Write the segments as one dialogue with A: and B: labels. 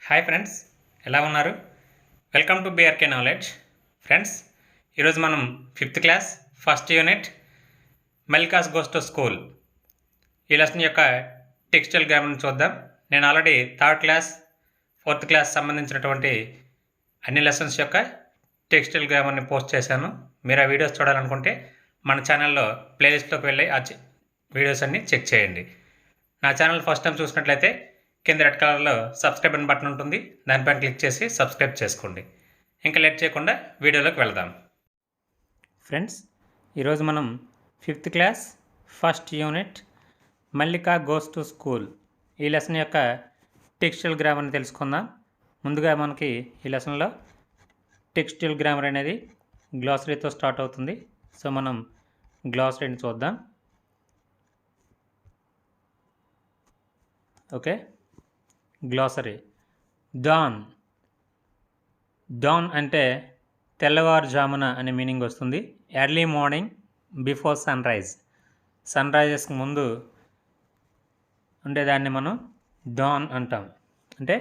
A: Hi friends, ఎలా ఉన్నారు? Welcome to BRK knowledge. Friends, ఈరోజు మనం 5th class first unit Mallika's goes to school ఈ లెసన్ యొక్క టెక్స్టైల్ గ్రామర్ని చూద్దాం. నేను already 3rd class 4th class సంబంధించినటువంటి అన్ని లెసన్స్ యొక్క టెక్స్టైల్ గ్రామర్ని పోస్ట్ చేశాను. మీరు ఆ వీడియోస్ చూడాలనుకుంటే మన ఛానల్లో ప్లేలిస్ట్లోకి వెళ్ళి ఆ వీడియోస్ అన్ని చెక్ చేయండి. నా ఛానల్ ఫస్ట్ టైం చూసినట్లయితే కింద రెడ్ కలర్లో సబ్స్క్రైబ్ అని బటన్ ఉంటుంది, దానిపైన క్లిక్ చేసి సబ్స్క్రైబ్ చేసుకోండి. ఇంకా లేట్ చేయకుండా వీడియోలోకి వెళదాం. ఫ్రెండ్స్, ఈరోజు మనం 5th class first unit Mallika goes to school ఈ లెసన్ యొక్క టెక్స్టైల్ గ్రామర్ని తెలుసుకుందాం. ముందుగా మనకి ఈ లెసన్లో టెక్స్టైల్ గ్రామర్ అనేది గ్లాసరీతో స్టార్ట్ అవుతుంది. సో మనం గ్లాసరీని చూద్దాం. Okay, glossary. డాన్ అంటే తెల్లవారుజామున అనే మీనింగ్ వస్తుంది. ఎర్లీ మార్నింగ్ బిఫోర్ సన్ రైజెస్కి ముందు ఉండేదాన్ని మనం డాన్ అంటాం, అంటే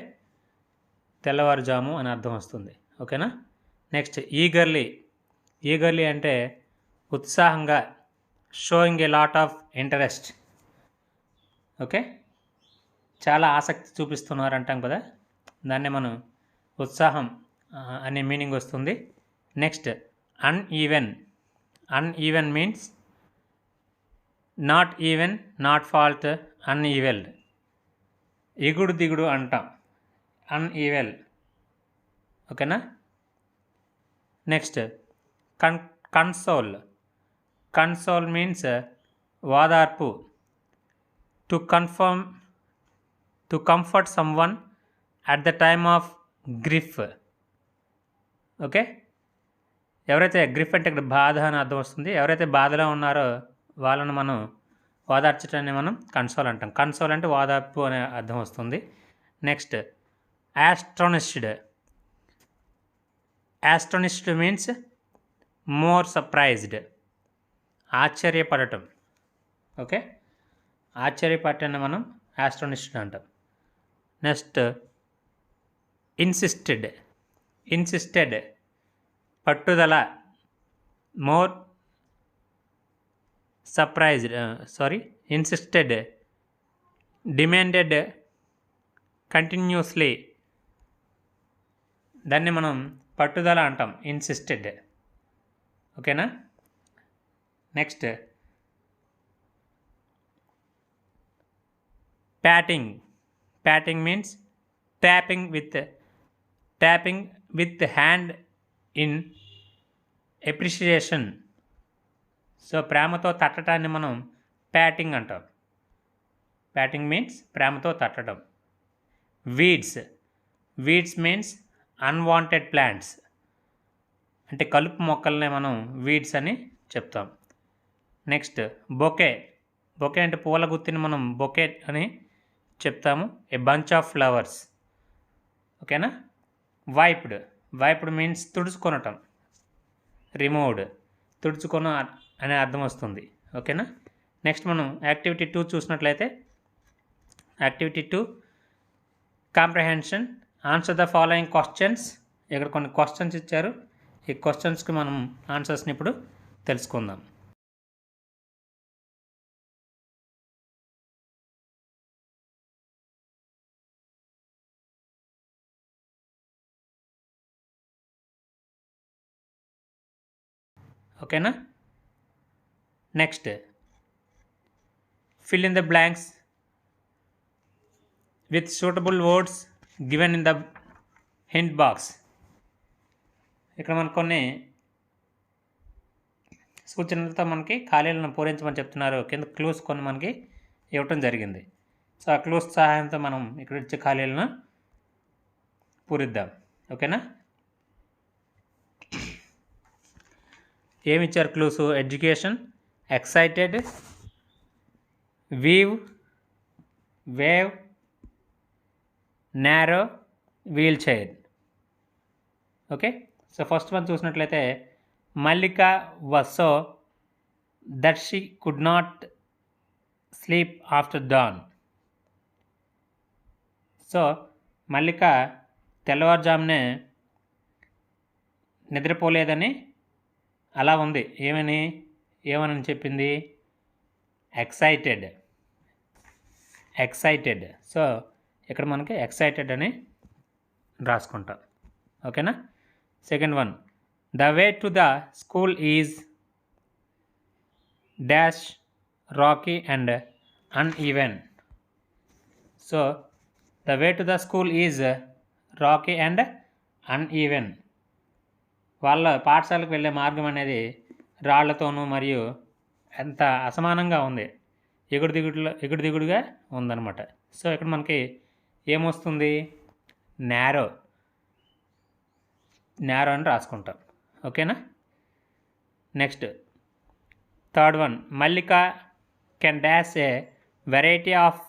A: తెల్లవారుజాము అని అర్థం వస్తుంది. ఓకేనా. నెక్స్ట్ ఈగర్లీ అంటే ఉత్సాహంగా, sowing a lot of interest. Okay, చాలా ఆసక్తి చూపిస్తున్నారు అంటాం కదా, దాన్ని మనం ఉత్సాహం అనే మీనింగ్ వస్తుంది. Next uneven means not even, not flat, unlevelled. ఎగుడు దిగుడు అంటాం, అన్ఈవెల్. ఓకేనా. నెక్స్ట్ కన్సోల్ మీన్స్ వాదార్పు, to comfort someone at the time of grief. Okay, ఎవరైతే గ్రిఫ్ అంటే ఇక్కడ బాధ అని అర్థం వస్తుంది, ఎవరైతే బాధలో ఉన్నారో వాళ్ళను మనం ఓదార్చడాన్ని మనం కన్సోల్ అంటాం. కన్సోల్ అంటే ఓదార్పు అనే అర్థం వస్తుంది. Next astonished means more surprised, ఆశ్చర్యపడటం. ఓకే, ఆశ్చర్యపడటాన్ని మనం యాస్ట్రోనిస్డ్ అంటాం. నెక్స్ట్ ఇన్సిస్టెడ్ పట్టుదల, more surprised, insisted, demanded continuously, దాన్ని మనం పట్టుదల అంటాం, ఇన్సిస్టెడ్. ఓకేనా. Next patting means tapping with hand in appreciation. So ప్రేమతో తట్టడాన్ని మనం ప్యాటింగ్ అంటాం. ప్యాటింగ్ మీన్స్ ప్రేమతో తట్టడం. వీడ్స్ మీన్స్ అన్వాంటెడ్ ప్లాంట్స్, అంటే కలుపు మొక్కల్ని మనం వీడ్స్ అని చెప్తాం. నెక్స్ట్ బొకే అంటే పూల గుత్తిని మనం బొకే అని చెప్తాము, ఏ బంచ్ ఆఫ్ ఫ్లవర్స్. ఓకేనా. వైప్డ్ మీన్స్ తుడుచుకొనటం, రిమూవ్డ్, తుడుచుకొన అనే అర్థం వస్తుంది. ఓకేనా. నెక్స్ట్ మనం యాక్టివిటీ 2 చూసినట్లయితే, activity 2 comprehension. Answer the following questions. ఇక్కడ కొన్ని క్వశ్చన్స్ ఇచ్చారు, ఈ క్వశ్చన్స్కి మనం ఆన్సర్స్ని ఇప్పుడు తెలుసుకుందాం. ఓకేనా. Next fill in the blanks with suitable words given in the hint box. ఇక్కడ మనకు కొన్ని సూచనలతో మనకి ఖాళీలను పూరించమని చెప్తున్నారు. కింద క్లూస్ కొన్ని మనకి ఇవ్వటం జరిగింది. సో ఆ క్లూస్ సహాయంతో మనం ఇక్కడ ఇచ్చే ఖాళీలను పూరిద్దాం. ఓకేనా. ఏమిచ్చారు clues? Education, excited, wave, narrow, wheel chair. Okay. So first one చూసినట్లయితే Mallika was so that she could not sleep after dawn. So Mallika తెల్లవారుజామునే నిద్రపోలేదని అలా ఉంది. ఏమని చెప్పింది? ఎక్సైటెడ్. సో ఇక్కడ మనకి ఎక్సైటెడ్ అని రాసుకుంటాం. ఓకేనా? Second one, the way to the school is dash Rocky and uneven. So the way to the school is rocky and uneven. వాళ్ళ పాఠశాలకు వెళ్ళే మార్గం అనేది రాళ్లతోనూ మరియు ఎంత అసమానంగా ఉంది, ఎగుడు దిగుడుగా ఉందన్నమాట. సో ఇక్కడ మనకి ఏమొస్తుంది? నేరో అని రాసుకుంటాం. ఓకేనా? Next third one, Mallika can dash a variety of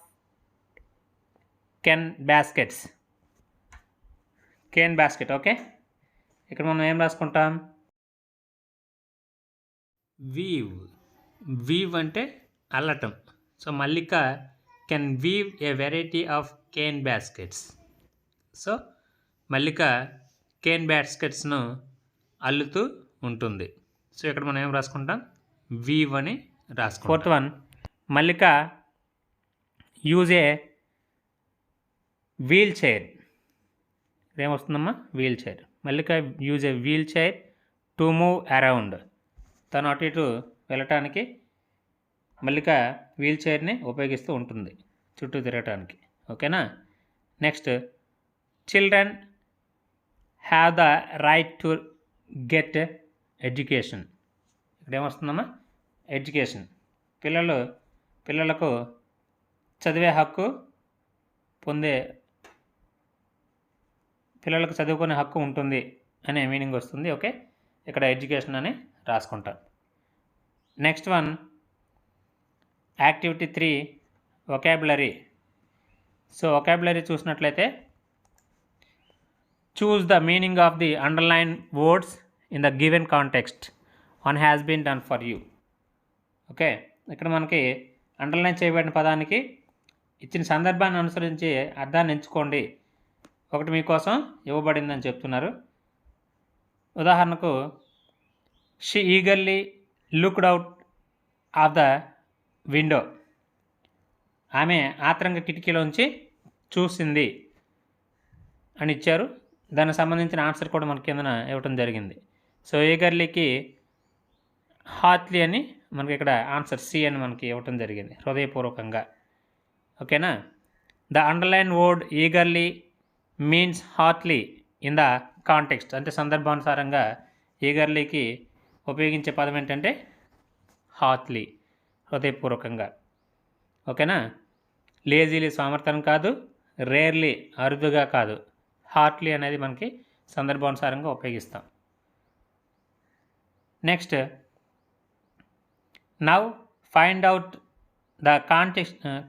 A: cane basket. Okay, ఇక్కడ మనం ఏం రాసుకుంటాం? వీవ్ అంటే అల్లటం. So Mallika can weave a variety of cane baskets. So Mallika cane బాస్కెట్స్ను అల్లుతూ ఉంటుంది. సో ఇక్కడ మనం ఏం రాసుకుంటాం? వీవ్ అని రాసుకుంటాం. Fourth one, Mallika use a wheel chair. ఏమొస్తుందమ్మా? Wheel chair. Mallika use a wheel chair to move around. తను అటు ఇటు వెళ్ళటానికి మల్లిక వీల్ చైర్ని ఉపయోగిస్తూ ఉంటుంది చుట్టూ తిరగటానికి. ఓకేనా? Next, children have the right to get education. ఇక్కడ ఏమొస్తుందమ్మా? ఎడ్యుకేషన్. పిల్లలకు చదివే హక్కు పిల్లలకు చదువుకునే హక్కు ఉంటుంది అనే మీనింగ్ వస్తుంది. ఓకే, ఇక్కడ ఎడ్యుకేషన్ అని రాసుకుంటాం. Next one, activity 3 vocabulary. So vocabulary చూసినట్లయితే, choose the meaning of the underline words in the given context. One has been done for you. Okay, ఇక్కడ మనకి అండర్లైన్ చేయబడిన పదానికి ఇచ్చిన సందర్భాన్ని అనుసరించి అర్థాన్ని ఎంచుకోండి. ఒకటి మీకోసం ఇవ్వబడిందని చెప్తున్నారు. ఉదాహరణకు, she eagerly looked out of the window. ఆమె ఆత్రంగా కిటికీలోంచి చూసింది అని ఇచ్చారు. దానికి సంబంధించిన ఆన్సర్ కూడా మనకి కిందన ఇవ్వటం జరిగింది. సో ఈగర్లీకి హార్ట్లీ అని మనకి ఇక్కడ ఆన్సర్ సి అని మనకి ఇవ్వటం జరిగింది, హృదయపూర్వకంగా. ఓకేనా? The underline word eagerly means heartly in the context. అంటే సందర్భానుసారంగా ఈగర్లీకి ఉపయోగించే పదం ఏంటంటే హార్ట్లీ, హృదయపూర్వకంగా. ఓకేనా? లేజీలీ సామర్థ్యం కాదు, రేర్లీ అరుదుగా కాదు. హార్ట్లీ అనేది మనకి సందర్భానుసారంగా ఉపయోగిస్తాం. Next, now find out the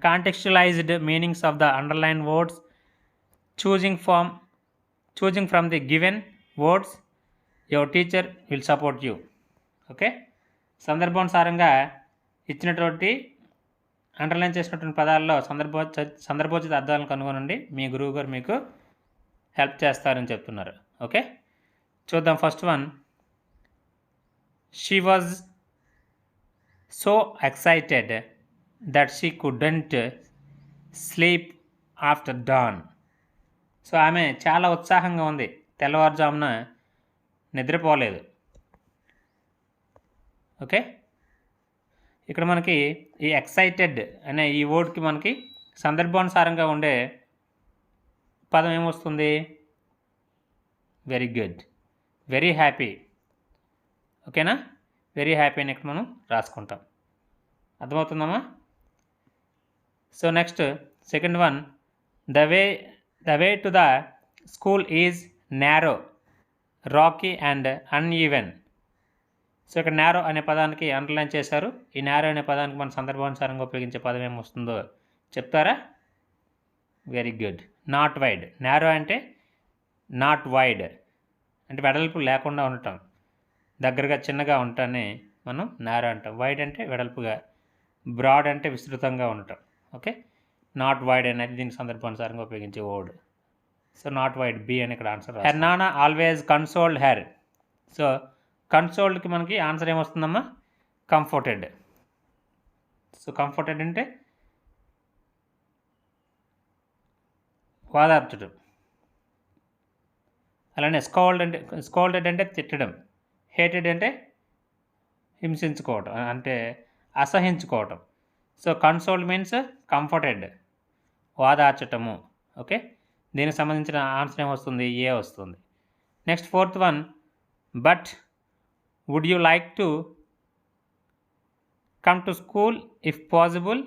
A: contextualised meanings of the underline words choosing from the given words. Your teacher will support you. Okay, సందర్భానుసారంగా ఇచ్చినటువంటి అండర్లైన్ చేసినటువంటి పదాల్లో సందర్భోచిత అర్థాలను కనుగొనండి. మీ గురువు గారు మీకు హెల్ప్ చేస్తారని చెప్తున్నారు. ఓకే, చూద్దాం. First one, she was so excited that she couldn't sleep after dawn. So ఆమె చాలా ఉత్సాహంగా ఉంది, తెల్లవారుజామున నిద్రపోలేదు. ఓకే, ఇక్కడ మనకి ఈ ఎక్సైటెడ్ అనే ఈ వర్డ్కి మనకి సందర్భానుసారంగా ఉండే పదం ఏమొస్తుంది? Very good, very happy. ఓకేనా? వెరీ హ్యాపీ అని ఇక్కడ మనం రాసుకుంటాం. అర్థమవుతుందమ్మా? So next, second one, the way to the school is narrow, rocky and uneven. So ఇక్కడ నారో అనే పదానికి అండర్లైన్ చేశారు. ఈ నారో అనే పదానికి మన సందర్భానుసారంగా ఉపయోగించే పదం ఏమొస్తుందో చెప్తారా? Very good, not wide. Narrow అంటే నాట్ వైడ్, అంటే వెడల్పు లేకుండా ఉండటం, దగ్గరగా చిన్నగా ఉండటాన్ని మనం నారో అంటాం. వైడ్ అంటే వెడల్పుగా, బ్రాడ్ అంటే విస్తృతంగా ఉండటం. ఓకే, నాట్ వైడ్ అనేది దీనికి సందర్భానుసారంగా ఉపయోగించే word. So not wide, B అని ఇక్కడ ఆన్సర్. హెర్ నాన్న ఆల్వేస్ కన్సోల్డ్ హెర్. సో కన్సోల్డ్కి మనకి ఆన్సర్ ఏమొస్తుందమ్మా? కంఫర్టెడ్. సో కంఫర్టెడ్ అంటే వాదార్చడం. అలానే స్కోల్డెడ్ అంటే తిట్టడం. హేటెడ్ అంటే హింసించుకోవటం, అంటే అసహించుకోవటం. సో కన్సోల్డ్ మీన్స్ కంఫర్టెడ్, వాదార్చటము. ఓకే, దీనికి సంబంధించిన ఆన్సర్ ఏమొస్తుంది? ఏ వస్తుంది. Next 4th one, but would you like to come to school if possible,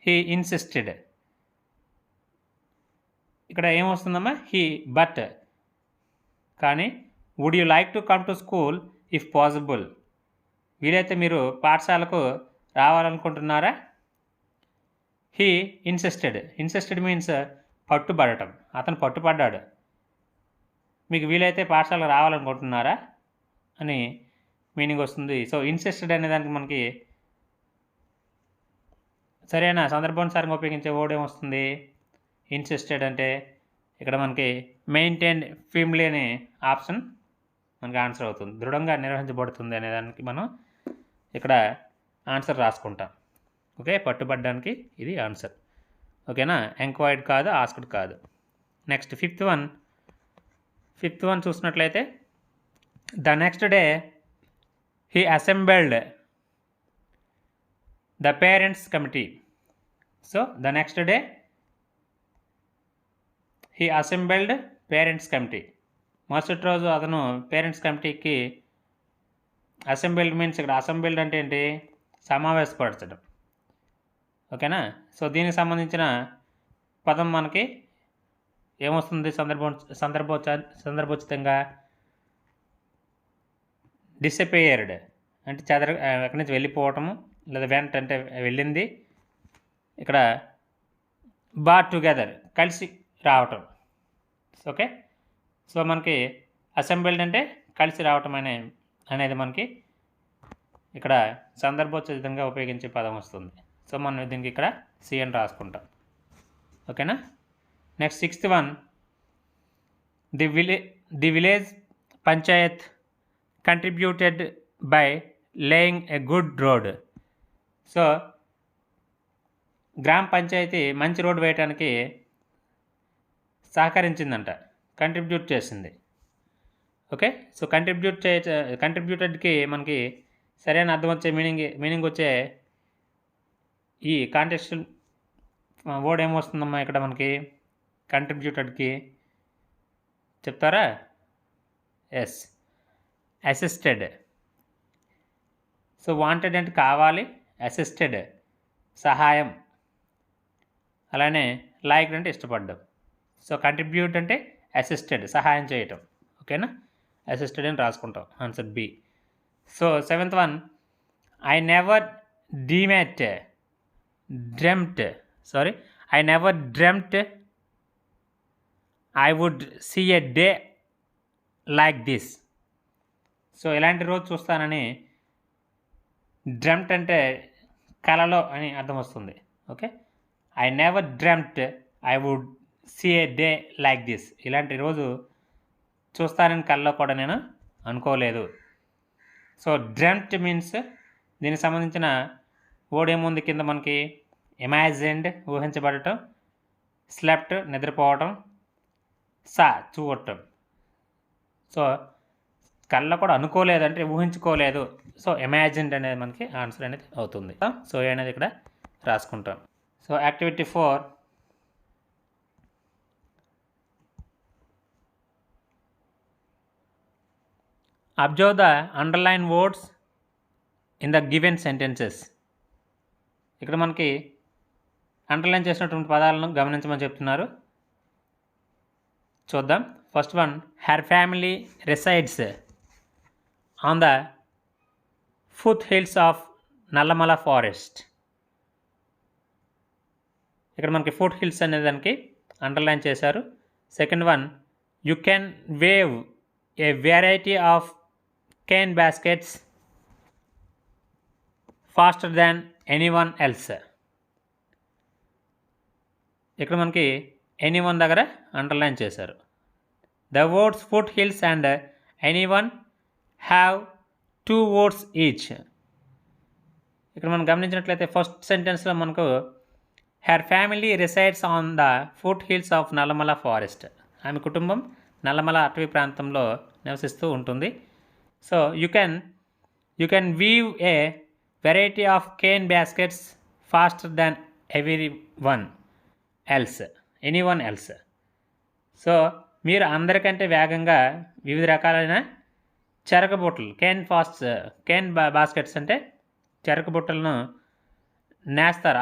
A: he insisted. ఇక్కడ ఏమొస్తుందమ్మా? He, but. కానీ would you like to come to school if possible, వీలైతే మీరు పాఠశాలకు రావాలనుకుంటున్నారా? హీ ఇన్సిస్టెడ్ మీన్స్ పట్టుబడటం. అతను పట్టుపడ్డాడు. మీకు వీలైతే పాఠశాలకు రావాలనుకుంటున్నారా అని మీనింగ్ వస్తుంది. సో ఇన్సిస్టెడ్ అనే దానికి మనకి సరైన సందర్భానుసారంగా ఉపయోగించే వర్డ్ ఏమొస్తుంది? ఇన్సిస్టెడ్ అంటే ఇక్కడ మనకి మెయింటైన్ ఫిమ్లీ అనే ఆప్షన్ మనకి ఆన్సర్ అవుతుంది. దృఢంగా నిర్వహించబడుతుంది అనే దానికి మనం ఇక్కడ ఆన్సర్ రాసుకుంటాం. ఓకే, పట్టుబడ్డానికి ఇది ఆన్సర్. ఓకేనా? ఎంక్వైర్డ్ కాదు, ఆస్క్డ్ కాదు. నెక్స్ట్ 5th వన్ చూసినట్లయితే, the next day he assembled the parents committee. So the next day he assembled parents committee. మరుసటి రోజు అతను పేరెంట్స్ కమిటీకి, అసెంబల్డ్ మీన్స్ ఇక్కడ అసెంబల్డ్ అంటే ఏంటి? సమావేశపరచడం. ఓకేనా? సో దీనికి సంబంధించిన పదం మనకి ఏమొస్తుంది? సందర్భోచితంగా డిసపియర్డ్ అంటే ఎక్కడి నుంచి వెళ్ళిపోవటము, లేదా వెంట అంటే వెళ్ళింది. ఇక్కడ బాట్ టుగెదర్ కలిసి రావటం. ఓకే, సో మనకి అసెంబల్డ్ అంటే కలిసి రావటం అనేది మనకి ఇక్కడ సందర్భోచితంగా ఉపయోగించే పదం వస్తుంది. సో మనం దీనికి ఇక్కడ సి అని రాసుకుంటాం. ఓకేనా? Next 6th one, the village Panchayat contributed by laying a good road. So గ్రామ పంచాయతీ మంచి రోడ్డు వేయడానికి సహకరించిందంట, కంట్రిబ్యూట్ చేసింది. ఓకే, సో కంట్రిబ్యూటెడ్కి మనకి సరైన అర్థం వచ్చే మీనింగ్ వచ్చే ఈ కాంటెక్స్చువల్ వర్డ్ ఏమొస్తుందమ్మా ఇక్కడ మనకి? కంట్రిబ్యూటెడ్కి చెప్తారా? Yes, assisted. సో వాంటెడ్ అంటే కావాలి, అసిస్టెడ్ సహాయం, అలానే లైక్ అంటే ఇష్టపడ్డం. సో కంట్రిబ్యూట్ అంటే అసిస్టెడ్ సహాయం చేయటం. ఓకేనా? అసిస్టెడ్ అని రాసుకుంటాం, answer B. So 7th one, I never dreamt I would see a day like this. So ఇలాంటి రోజు చూస్తానని, డ్రెమ్ట్ అంటే కలలో అని అర్థం వస్తుంది. Okay, I never dreamt I would see a day like this. ఇలాంటి రోజు చూస్తానని కల్లో కూడా నేను అనుకోలేదు. సో డ్రెమ్ట్ మీన్స్ దీనికి సంబంధించిన వర్డ్ ఏముంది కింద మనకి? ఇమాజిన్డ్ ఊహించబడటం, స్లెప్ట్ నిద్రపోవటం, చూడటం. సో కళ్ళ కూడా అనుకోలేదు అంటే ఊహించుకోలేదు. సో ఇమాజిన్డ్ అనేది మనకి ఆన్సర్ అనేది అవుతుంది. సో అనేది ఇక్కడ రాసుకుంటాం. So activity 4, observe the underline words in the given sentences. ఇక్కడ మనకి అండర్లైన్ చేసినటువంటి పదాలను గమనించమని చెప్తున్నారు. చూద్దాం. First one, her family resides on the foot hills of Nallamala forest. ఇక్కడ మనకి ఫుట్ హిల్స్ అనే దానికి అండర్లైన్ చేశారు. Second one, you can weave a variety of cane baskets faster than anyone else. ఇక్కడ మనకి ఎనీవన్ దగ్గర అండర్లైన్ చేశారు. The words foot hills and anyone have 2 words ఈచ్. ఇక్కడ మనం గమనించినట్లయితే ఫస్ట్ సెంటెన్స్లో మనకు her family resides on the foot hills of Nallamala forest. ఆమె కుటుంబం నల్లమల అటవీ ప్రాంతంలో నివసిస్తూ ఉంటుంది. So you can weave a variety of cane baskets faster than anyone else. So మీరు అందరికంటే వేగంగా వివిధ రకాలైన చెరకు బుట్టలు కేన్ బాస్కెట్స్ అంటే చెరకు బుట్టలను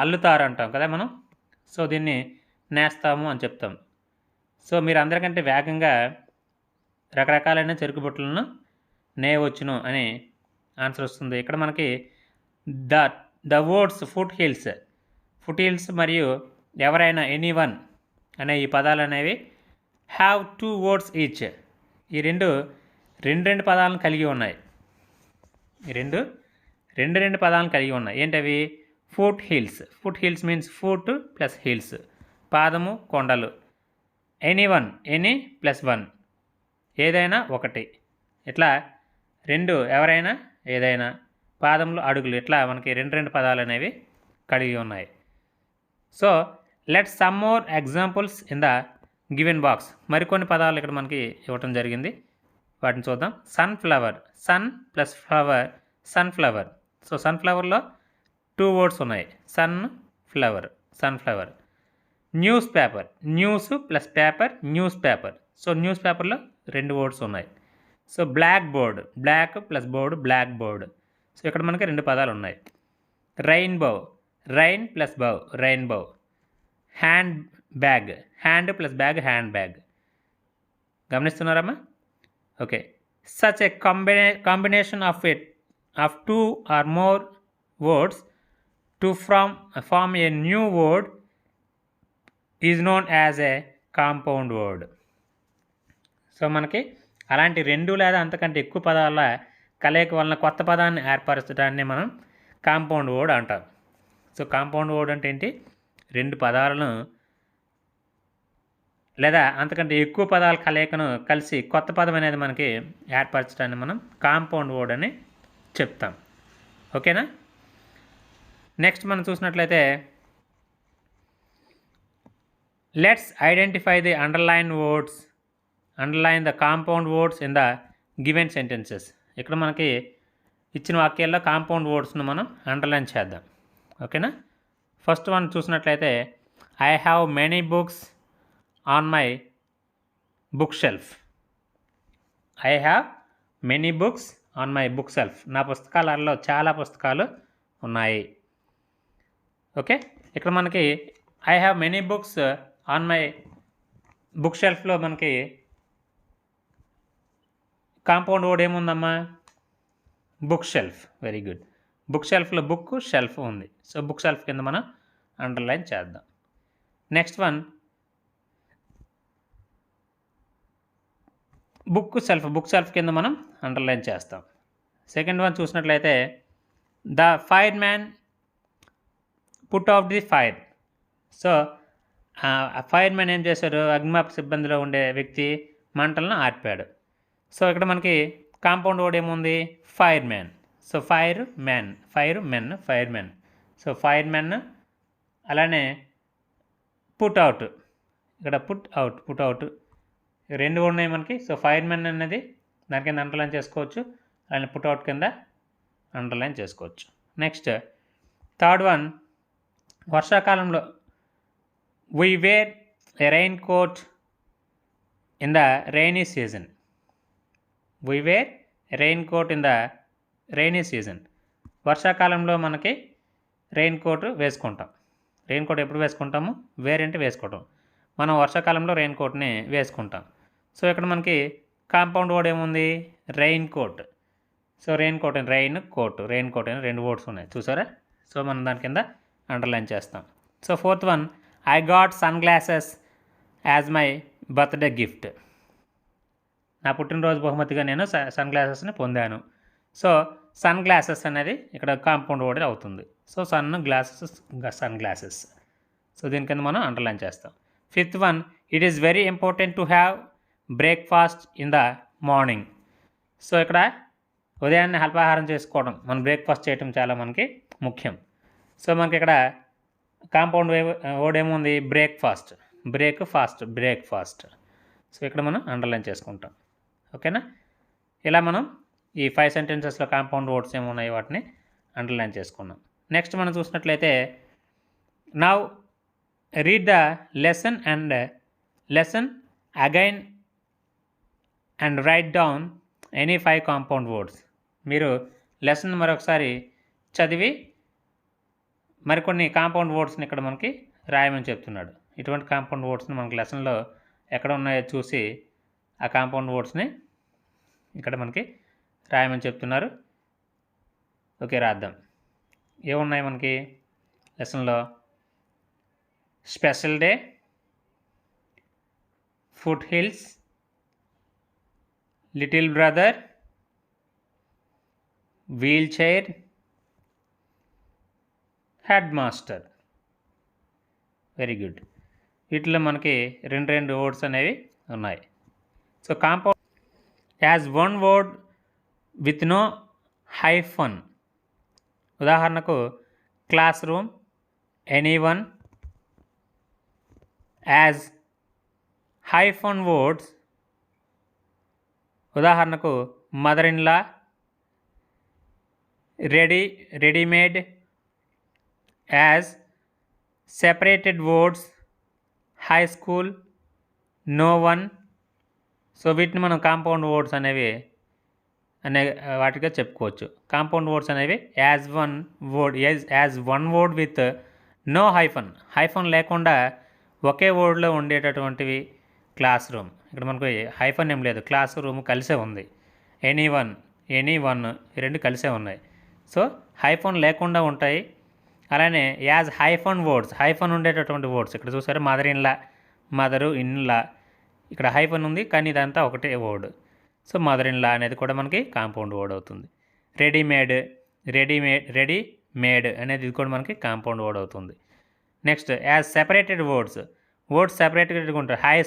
A: అల్లుతారు అంటాం కదా మనం. సో దీన్ని నేస్తాము అని చెప్తాం. సో మీరు అందరికంటే వేగంగా రకరకాలైన చెరుకు బుట్టలను నేయవచ్చును అని ఆన్సర్ వస్తుంది. ఇక్కడ మనకి ద వర్డ్స్ ఫుట్ హిల్స్ మరియు ఎవరైనా ఎనీవన్ అనే ఈ పదాలు అనేవి హ్యావ్ 2 words ఈచ్. ఈ రెండు పదాలను కలిగి ఉన్నాయి. ఈ రెండు పదాలను కలిగి ఉన్నాయి. ఏంటవి? Foot hills means foot plus hills, పాదము కొండలు. ఎనీ ప్లస్ వన్, ఏదైనా ఒకటి. ఇట్లా ఎవరైనా ఏదైనా, పాదములు అడుగులు, ఇట్లా మనకి రెండు పదాలు అనేవి కలిగి ఉన్నాయి. So let's some more examples in the given box. మరికొన్ని పదాలు ఇక్కడ మనకి ఇవ్వటం జరిగింది, వాటిని చూద్దాం. Sun plus flower, sunflower. So సన్ఫ్లవర్లో 2 words ఉన్నాయి, sunflower. News plus paper, news paper. So news పేపర్లో 2 words ఉన్నాయి. So black plus board, black board. So ఇక్కడ మనకి 2 పదాలు ఉన్నాయి. Rain plus rainbow. Hand plus bag, hand bag. గమనిస్తున్నారమ్మా? Okay. Such a combination of 2 or more words to form a new word is known as a compound word. So మనకి అలాంటి 2 లేదా అంతకంటే ఎక్కువ పదాల కలయిక వలన కొత్త పదాన్ని ఏర్పరచడాన్ని మనం కాంపౌండ్ వర్డ్ అంటాం. సో కాంపౌండ్ వర్డ్ అంటే ఏంటి? 2 పదాలను లేదా అంతకంటే ఎక్కువ పదాల కలయికను కలిసి కొత్త పదం అనేది మనకి ఏర్పరచడాన్ని మనం కాంపౌండ్ వర్డ్ అని చెప్తాం. ఓకేనా? నెక్స్ట్ మనం చూసినట్లయితే let's identify the underline the compound words in the given sentences. ఇక్కడ మనకి ఇచ్చిన వాక్యాల్లో కాంపౌండ్ వర్డ్స్ను మనం అండర్లైన్ చేద్దాం. ఓకేనా? ఫస్ట్ వన్ చూసినట్లయితే I have many books on my book shelf. I have many books on my book shelf. నా పుస్తకాలలో చాలా పుస్తకాలు ఉన్నాయి. ఓకే. ఇక్కడ మనకి I have many books on my book షెల్ఫ్లో మనకి కాంపౌండ్ వర్డ్ ఏముందమ్మా? Book shelf. Very good. Book షెల్ఫ్లో బుక్, షెల్ఫ్ ఉంది. సో బుక్ షెల్ఫ్ కింద మనం అండర్లైన్ చేద్దాం. నెక్స్ట్ వన్ బుక్ షెల్ఫ్ కింద మనం అండర్లైన్ చేస్తాం. సెకండ్ వన్ చూసినట్లయితే the fire man put out the fire. So fire man ఏం చేశారు? అగ్నిమాపక సిబ్బందిలో ఉండే వ్యక్తి మంటలను ఆర్పాడు. సో ఇక్కడ మనకి కాంపౌండ్ వర్డ్ ఏముంది? Fire man. So fire men. So fire men. అలానే పుట్ అవుట్. ఇక్కడ పుట్ అవుట్ 2 ఉన్నాయి మనకి. సో ఫైర్ మెన్ అనేది దాని కింద అండర్లైన్ చేసుకోవచ్చు, అలానే పుట్ అవుట్ కింద అండర్లైన్ చేసుకోవచ్చు. నెక్స్ట్ థర్డ్ వన్ వర్షాకాలంలో we wear a rain coat in the rainy season. వర్షాకాలంలో మనకి రెయిన్ కోట్ వేసుకుంటాం. రెయిన్ కోట్ ఎప్పుడు వేసుకుంటాము? వేర్ అంటే వేసుకోవటం. మనం వర్షాకాలంలో రెయిన్ కోట్ని వేసుకుంటాం. సో ఇక్కడ మనకి కాంపౌండ్ వర్డ్ ఏముంది? Rain coat. So rain coat అని రెయిన్ కోట్ అని 2 words ఉన్నాయి, చూసారా? సో మనం దాని కింద అండర్లైన్ చేస్తాం. So fourth one I got sun glasses as my birthday gift. నా పుట్టినరోజు బహుమతిగా నేను సన్ గ్లాసెస్ని పొందాను. సో సన్ గ్లాసెస్ అనేది ఇక్కడ కాంపౌండ్ వర్డ్ అవుతుంది. So sun glasses. సో దీని కింద మనం అండర్లైన్ చేస్తాం. Fifth one, it is very important to have breakfast in the morning. So ఇక్కడ ఉదయాన్నే అల్పాహారం చేసుకోవడం, మనం బ్రేక్ఫాస్ట్ చేయడం చాలా మనకి ముఖ్యం. సో మనకి ఇక్కడ కాంపౌండ్ వర్డ్ ఏముంది, బ్రేక్ఫాస్ట్, బ్రేక్ఫాస్ట్. సో ఇక్కడ మనం అండర్లైన్ చేసుకుంటాం. ఓకేనా, ఇలా మనం ఈ 5 సెంటెన్సెస్లో కాంపౌండ్ వర్డ్స్ ఏమున్నాయి వాటిని అండర్లైన్ చేసుకున్నాం. నెక్స్ట్ మనం చూసినట్లయితే now read the lesson again and right down any 5 compound words. మీరు లెసన్ మరొకసారి చదివి మరికొన్ని కాంపౌండ్ వర్డ్స్ని ఇక్కడ మనకి రాయమని చెప్తున్నాడు. ఇటువంటి కాంపౌండ్ వర్డ్స్ని మనకి లెసన్లో ఎక్కడ ఉన్నాయో చూసి ఆ కాంపౌండ్ వర్డ్స్ని ఇక్కడ మనకి రాయమని చెప్తున్నారు. ఓకే, రాద్దాం. ఏమున్నాయి మనకి లెసన్లో, special day, foot hills, little brother, wheel chair, head master. Very good. వీటిలో మనకి రెండు వర్డ్స్ అనేవి ఉన్నాయి. So compound as one word with no hyphen. ఉదాహరణకు class room, anyone. As hyphen words, ఉదాహరణకు mother in law, readymade. As separated words, high school, no one. So వీటిని మనం compound words అనేవి వాటిగా చెప్పుకోవచ్చు. కాంపౌండ్ వర్డ్స్ అనేవి as one word with no hyphen లేకుండా ఒకే వర్డ్లో ఉండేటటువంటివి క్లాస్ రూమ్. ఇక్కడ మనకు హైఫన్ ఏం లేదు, క్లాస్ రూమ్ కలిసే ఉంది. ఎనీ వన్ ఈ రెండు కలిసే ఉన్నాయి. సో హైఫన్ లేకుండా ఉంటాయి. అలానే యాజ్ హైఫన్ వర్డ్స్, హైఫన్ ఉండేటటువంటి వర్డ్స్ ఇక్కడ చూసారు, mother in law, mother in law. ఇక్కడ హైఫన్ ఉంది కానీ ఇదంతా ఒకటే వర్డ్. సో మదర్ ఇన్ లా అనేది కూడా మనకి కాంపౌండ్ వర్డ్ అవుతుంది. రెడీమేడ్ అనేది ఇది కూడా మనకి కాంపౌండ్ వర్డ్ అవుతుంది. నెక్స్ట్ యాజ్ సెపరేటెడ్ వర్డ్స్ సెపరేట్గా ఉంటాయి. హై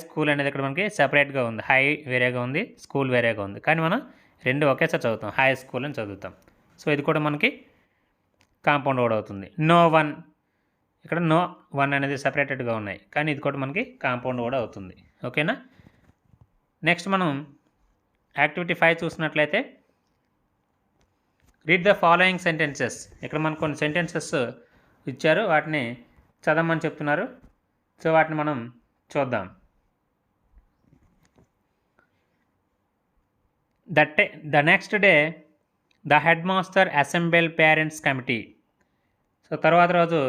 A: స్కూల్ అనేది ఇక్కడ మనకి సెపరేట్గా ఉంది. హై వేరేగా ఉంది, స్కూల్ వేరేగా ఉంది, కానీ మనం రెండు ఒకేసారి చదువుతాం, హై స్కూల్ అని చదువుతాం. సో ఇది కూడా మనకి కాంపౌండ్ వర్డ్ అవుతుంది. నో వన్, ఇక్కడ నో వన్ అనేది సెపరేటెడ్గా ఉన్నాయి, కానీ ఇది కూడా మనకి కాంపౌండ్ వర్డ్ అవుతుంది. ఓకేనా. నెక్స్ట్ మనం యాక్టివిటీ 5 చూసినట్లయితే రీడ్ ద ఫాలోయింగ్ సెంటెన్సెస్. ఇక్కడ మనకు కొన్ని సెంటెన్సెస్ ఇచ్చారు, వాటిని చదవమని చెప్తున్నారు. సో వాటిని మనం చూద్దాం. The next day the head master assembly parents committee. So తర్వాత రోజు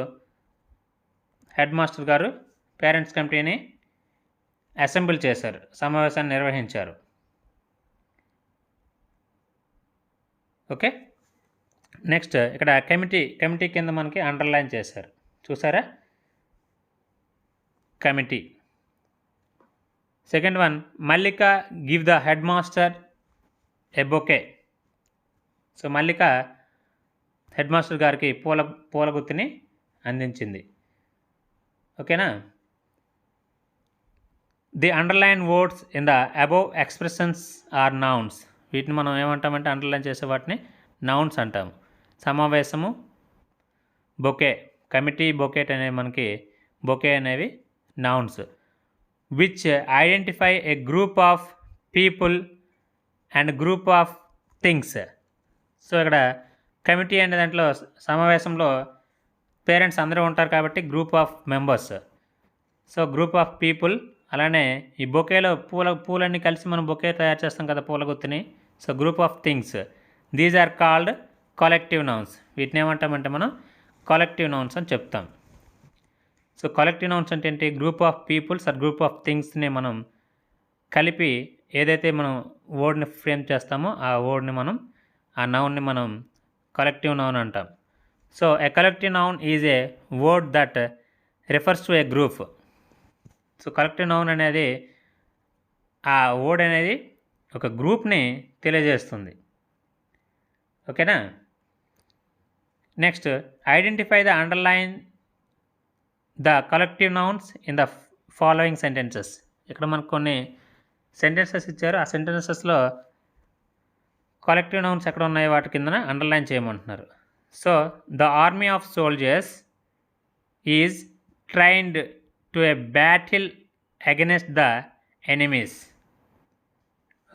A: హెడ్ మాస్టర్ గారు పేరెంట్స్ కమిటీని అసెంబ్లీ చేశారు, సమావేశాన్ని నిర్వహించారు. ఓకే. నెక్స్ట్ ఇక్కడ కమిటీ కింద మనకి అండర్లైన్ చేశారు, చూసారా, committee. Second one, Mallika give the head master a bouquet. So Mallika head master గారికి పూల గుత్తిని అందించింది. ఓకేనా. The underline words in the above expressions are nouns. వీటిని మనం ఏమంటామంటే అండర్లైన్ చేసే వాటిని నౌన్స్ అంటాము. సమావేశము, బొకే, కమిటీ, బొకేట్ అనేవి మనకి బొకే అనేవి nouns. Which identify A group of people and group of things. So ఇక్కడ కమిటీ అనే దాంట్లో సమావేశంలో పేరెంట్స్ అందరూ ఉంటారు కాబట్టి group of members. So group of people. అలానే ఈ బొకేలో పూలన్నీ కలిసి మనం బొకే తయారు చేస్తాం కదా, పూల గుత్తిని. So group of things, these are called collective nouns. వీటిని ఏమంటామంటే మనం కలెక్టివ్ నౌన్స్ అని చెప్తాం. సో కలెక్టివ్ నౌన్స్ అంటే ఏంటి, group of peoples or group of థింగ్స్ని మనం కలిపి ఏదైతే మనం వర్డ్ని ఫ్రేమ్ చేస్తామో ఆ వర్డ్ని మనం, ఆ నౌన్ని మనం కలెక్టివ్ నౌన్ అంటాం. So A collective noun is a word that refers to A group. So collective noun అనేది ఆ వర్డ్ అనేది ఒక గ్రూప్ని తెలియజేస్తుంది. ఓకేనా. Next identify the underline the collective nouns in the following sentences. ఇక్కడ మనకు కొన్ని సెంటెన్సెస్ ఇచ్చారు. ఆ సెంటెన్సెస్లో కలెక్టివ్ నౌన్స్ ఎక్కడ ఉన్నాయో వాటి కిందన అండర్లైన్ చేయమంటున్నారు. So the army of soldiers is trained to a battle against the enemies.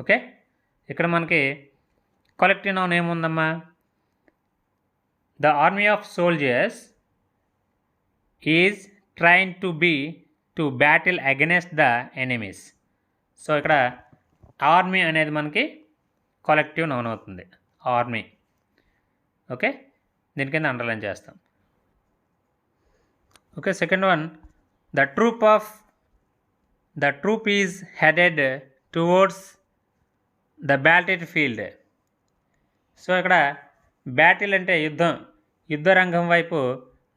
A: Okay, ఇక్కడ మనకి కలెక్టివ్ నౌన్ ఏముందమ్మా? The army of soldiers is train to battle against the enemies. So ఇక్కడ army అనేది మనకి కలెక్టివ్ నౌన్ అవుతుంది, army. Okay, దీని కింద underline చేస్తాం. Okay, second one, the troop is headed towards the battle field. So ఇక్కడ battle అంటే యుద్ధ రంగం వైపు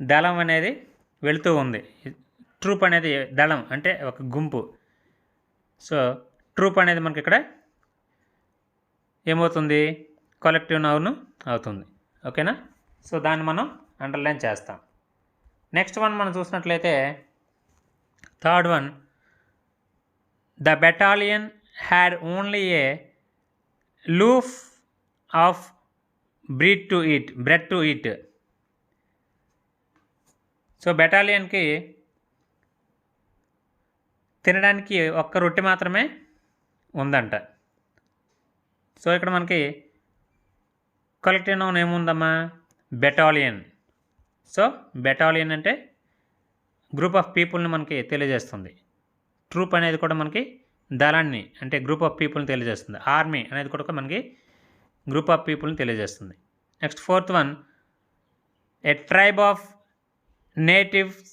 A: దళం అనేది వెళుతూ ఉంది. ట్రూప్ అనేది దళం అంటే ఒక గుంపు. సో ట్రూప్ అనేది మనకి ఇక్కడ ఏమవుతుంది? కలెక్టివ్ నౌన్ అవుతుంది. ఓకేనా? సో దాన్ని మనం అండర్లైన్ చేస్తాం. నెక్స్ట్ వన్ మనం చూసినట్లయితే third one, the battalion had only a loaf of bread to eat. So బెటాలియన్కి తినడానికి ఒక్క రొట్టె మాత్రమే ఉందంట. సో ఇక్కడ మనకి కలెక్టివ్ నౌన్ ఏముందమ్మా? బెటాలియన్. సో బెటాలియన్ అంటే గ్రూప్ ఆఫ్ పీపుల్ని మనకి తెలియజేస్తుంది. ట్రూప్ అనేది కూడా మనకి దళాన్ని అంటే గ్రూప్ ఆఫ్ పీపుల్ని తెలియజేస్తుంది. ఆర్మీ అనేది కూడా మనకి గ్రూప్ ఆఫ్ పీపుల్ని తెలియజేస్తుంది. Next fourth one, a tribe of natives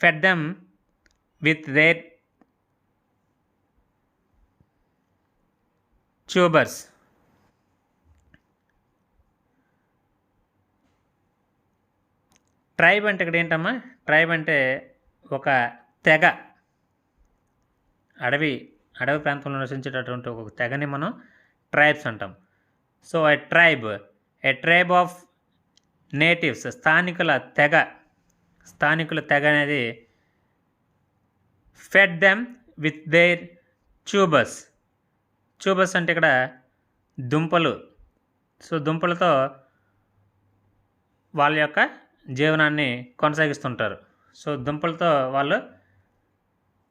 A: fed them with their tubers. Tribe అంటే ఇక్కడ ఏంటమ్మా? ట్రైబ్ అంటే ఒక తెగ, అడవి ప్రాంతంలో నివసించేటటువంటి ఒక తెగని మనం ట్రైబ్స్ అంటాం. So a tribe of natives, స్థానికుల తెగ అనేది fed them with their tubers. Tubers అంటే ఇక్కడ దుంపలు. సో దుంపలతో వాళ్ళ యొక్క జీవనాన్ని కొనసాగిస్తుంటారు. సో దుంపలతో వాళ్ళు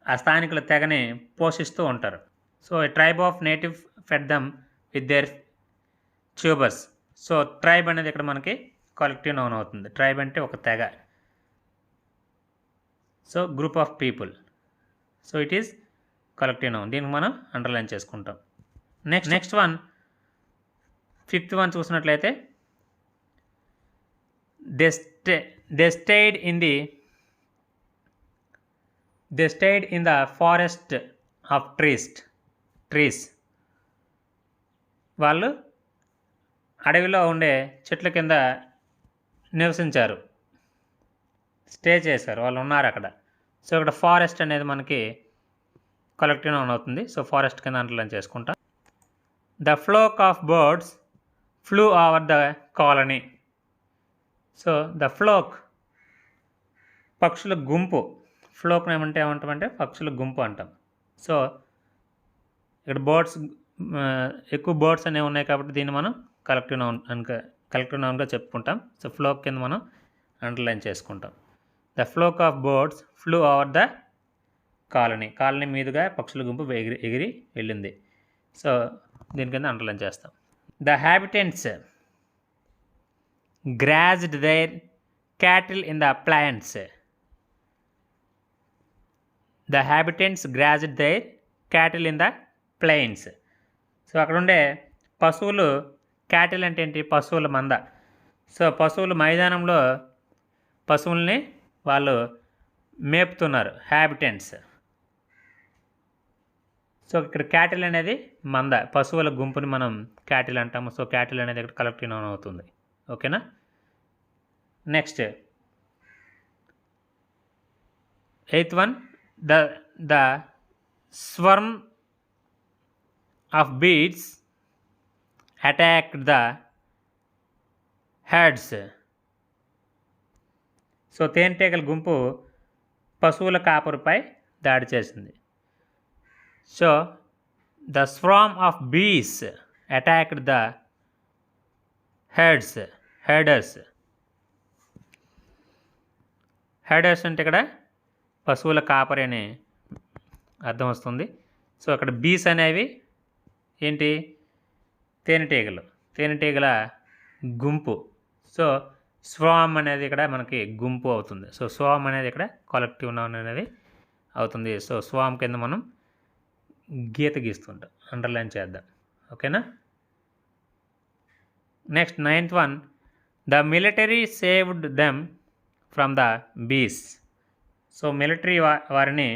A: ఆ స్థానికుల తెగని పోషిస్తూ ఉంటారు. So A tribe of native fed them with their tubers. So tribe అనేది ఇక్కడ మనకి కలెక్టివ్ నౌన్ అవుతుంది. ట్రైబ్ అంటే ఒక తెగ. So group of people. So it is collective noun. దీనికి మనం అండర్లైన్ చేసుకుంటాం. నెక్స్ట్ వన్, ఫిఫ్త్ వన్ చూసినట్లయితే they stayed in the forest of trees. వాళ్ళు అడవిలో ఉండే చెట్ల కింద నివసించారు, స్టే చేశారు, వాళ్ళు ఉన్నారు అక్కడ. సో ఇక్కడ ఫారెస్ట్ అనేది మనకి కలెక్టివ్ నౌన్ అవుతుంది. సో ఫారెస్ట్ కింద అండర్లైన్ చేసుకుంటాం. The flock of birds flew over the colony. So the flock, పక్షుల గుంపు. ఫ్లోక్ ఏమంటామంటే పక్షుల గుంపు అంటాం. సో ఇక్కడ ఎక్కువ బర్డ్స్ అనేవి ఉన్నాయి కాబట్టి దీన్ని మనం కలెక్టివ్ నౌన్గా చెప్పుకుంటాం. సో ఫ్లోక్ కింద మనం అండర్లైన్ చేసుకుంటాం. The flock of birds flew over the colony మీదుగా పక్షుల గుంపు ఎగిరి వెళ్ళింది. సో దీని కింద అండర్లైన్ చేస్తాం. The habitants grazed their cattle in the plains. The habitants grazed their cattle in the plains. So అక్కడ ఉండే పశువులు, క్యాటిల్ అంటే ఏంటి? పశువుల మంద. సో పశువులు మైదానంలో పశువుల్ని వాళ్ళు మేపుతున్నారు, హ్యాబిటెంట్స్. సో ఇక్కడ క్యాటిల్ అనేది మంద, పశువుల గుంపుని మనం క్యాటిల్ అంటాము. సో క్యాటిల్ అనేది ఇక్కడ కలెక్టివ్ నౌన్ అవుతుంది. ఓకేనా? Next eighth one, the swarm of bees attacked the herds. So తేనెటీగల గుంపు పశువుల కాపరిపై దాడి చేసింది. So the swarm of bees attacked the herders అంటే ఇక్కడ పశువుల కాపరి అని అర్థం వస్తుంది. సో అక్కడ బీస్ అనేవి ఏంటి, తేనెటీగల గుంపు. సో స్వామ్ అనేది ఇక్కడ మనకి గుంపు అవుతుంది. సో స్వామ్ అనేది ఇక్కడ కలెక్టివ్ నౌన్ అనేది అవుతుంది. సో స్వామ్ కింద మనం గీత గీస్తుంటాం, అండర్లైన్ చేద్దాం. ఓకేనా. Next 9th one, the military saved them from the బీస్. సో మిలిటరీ వారిని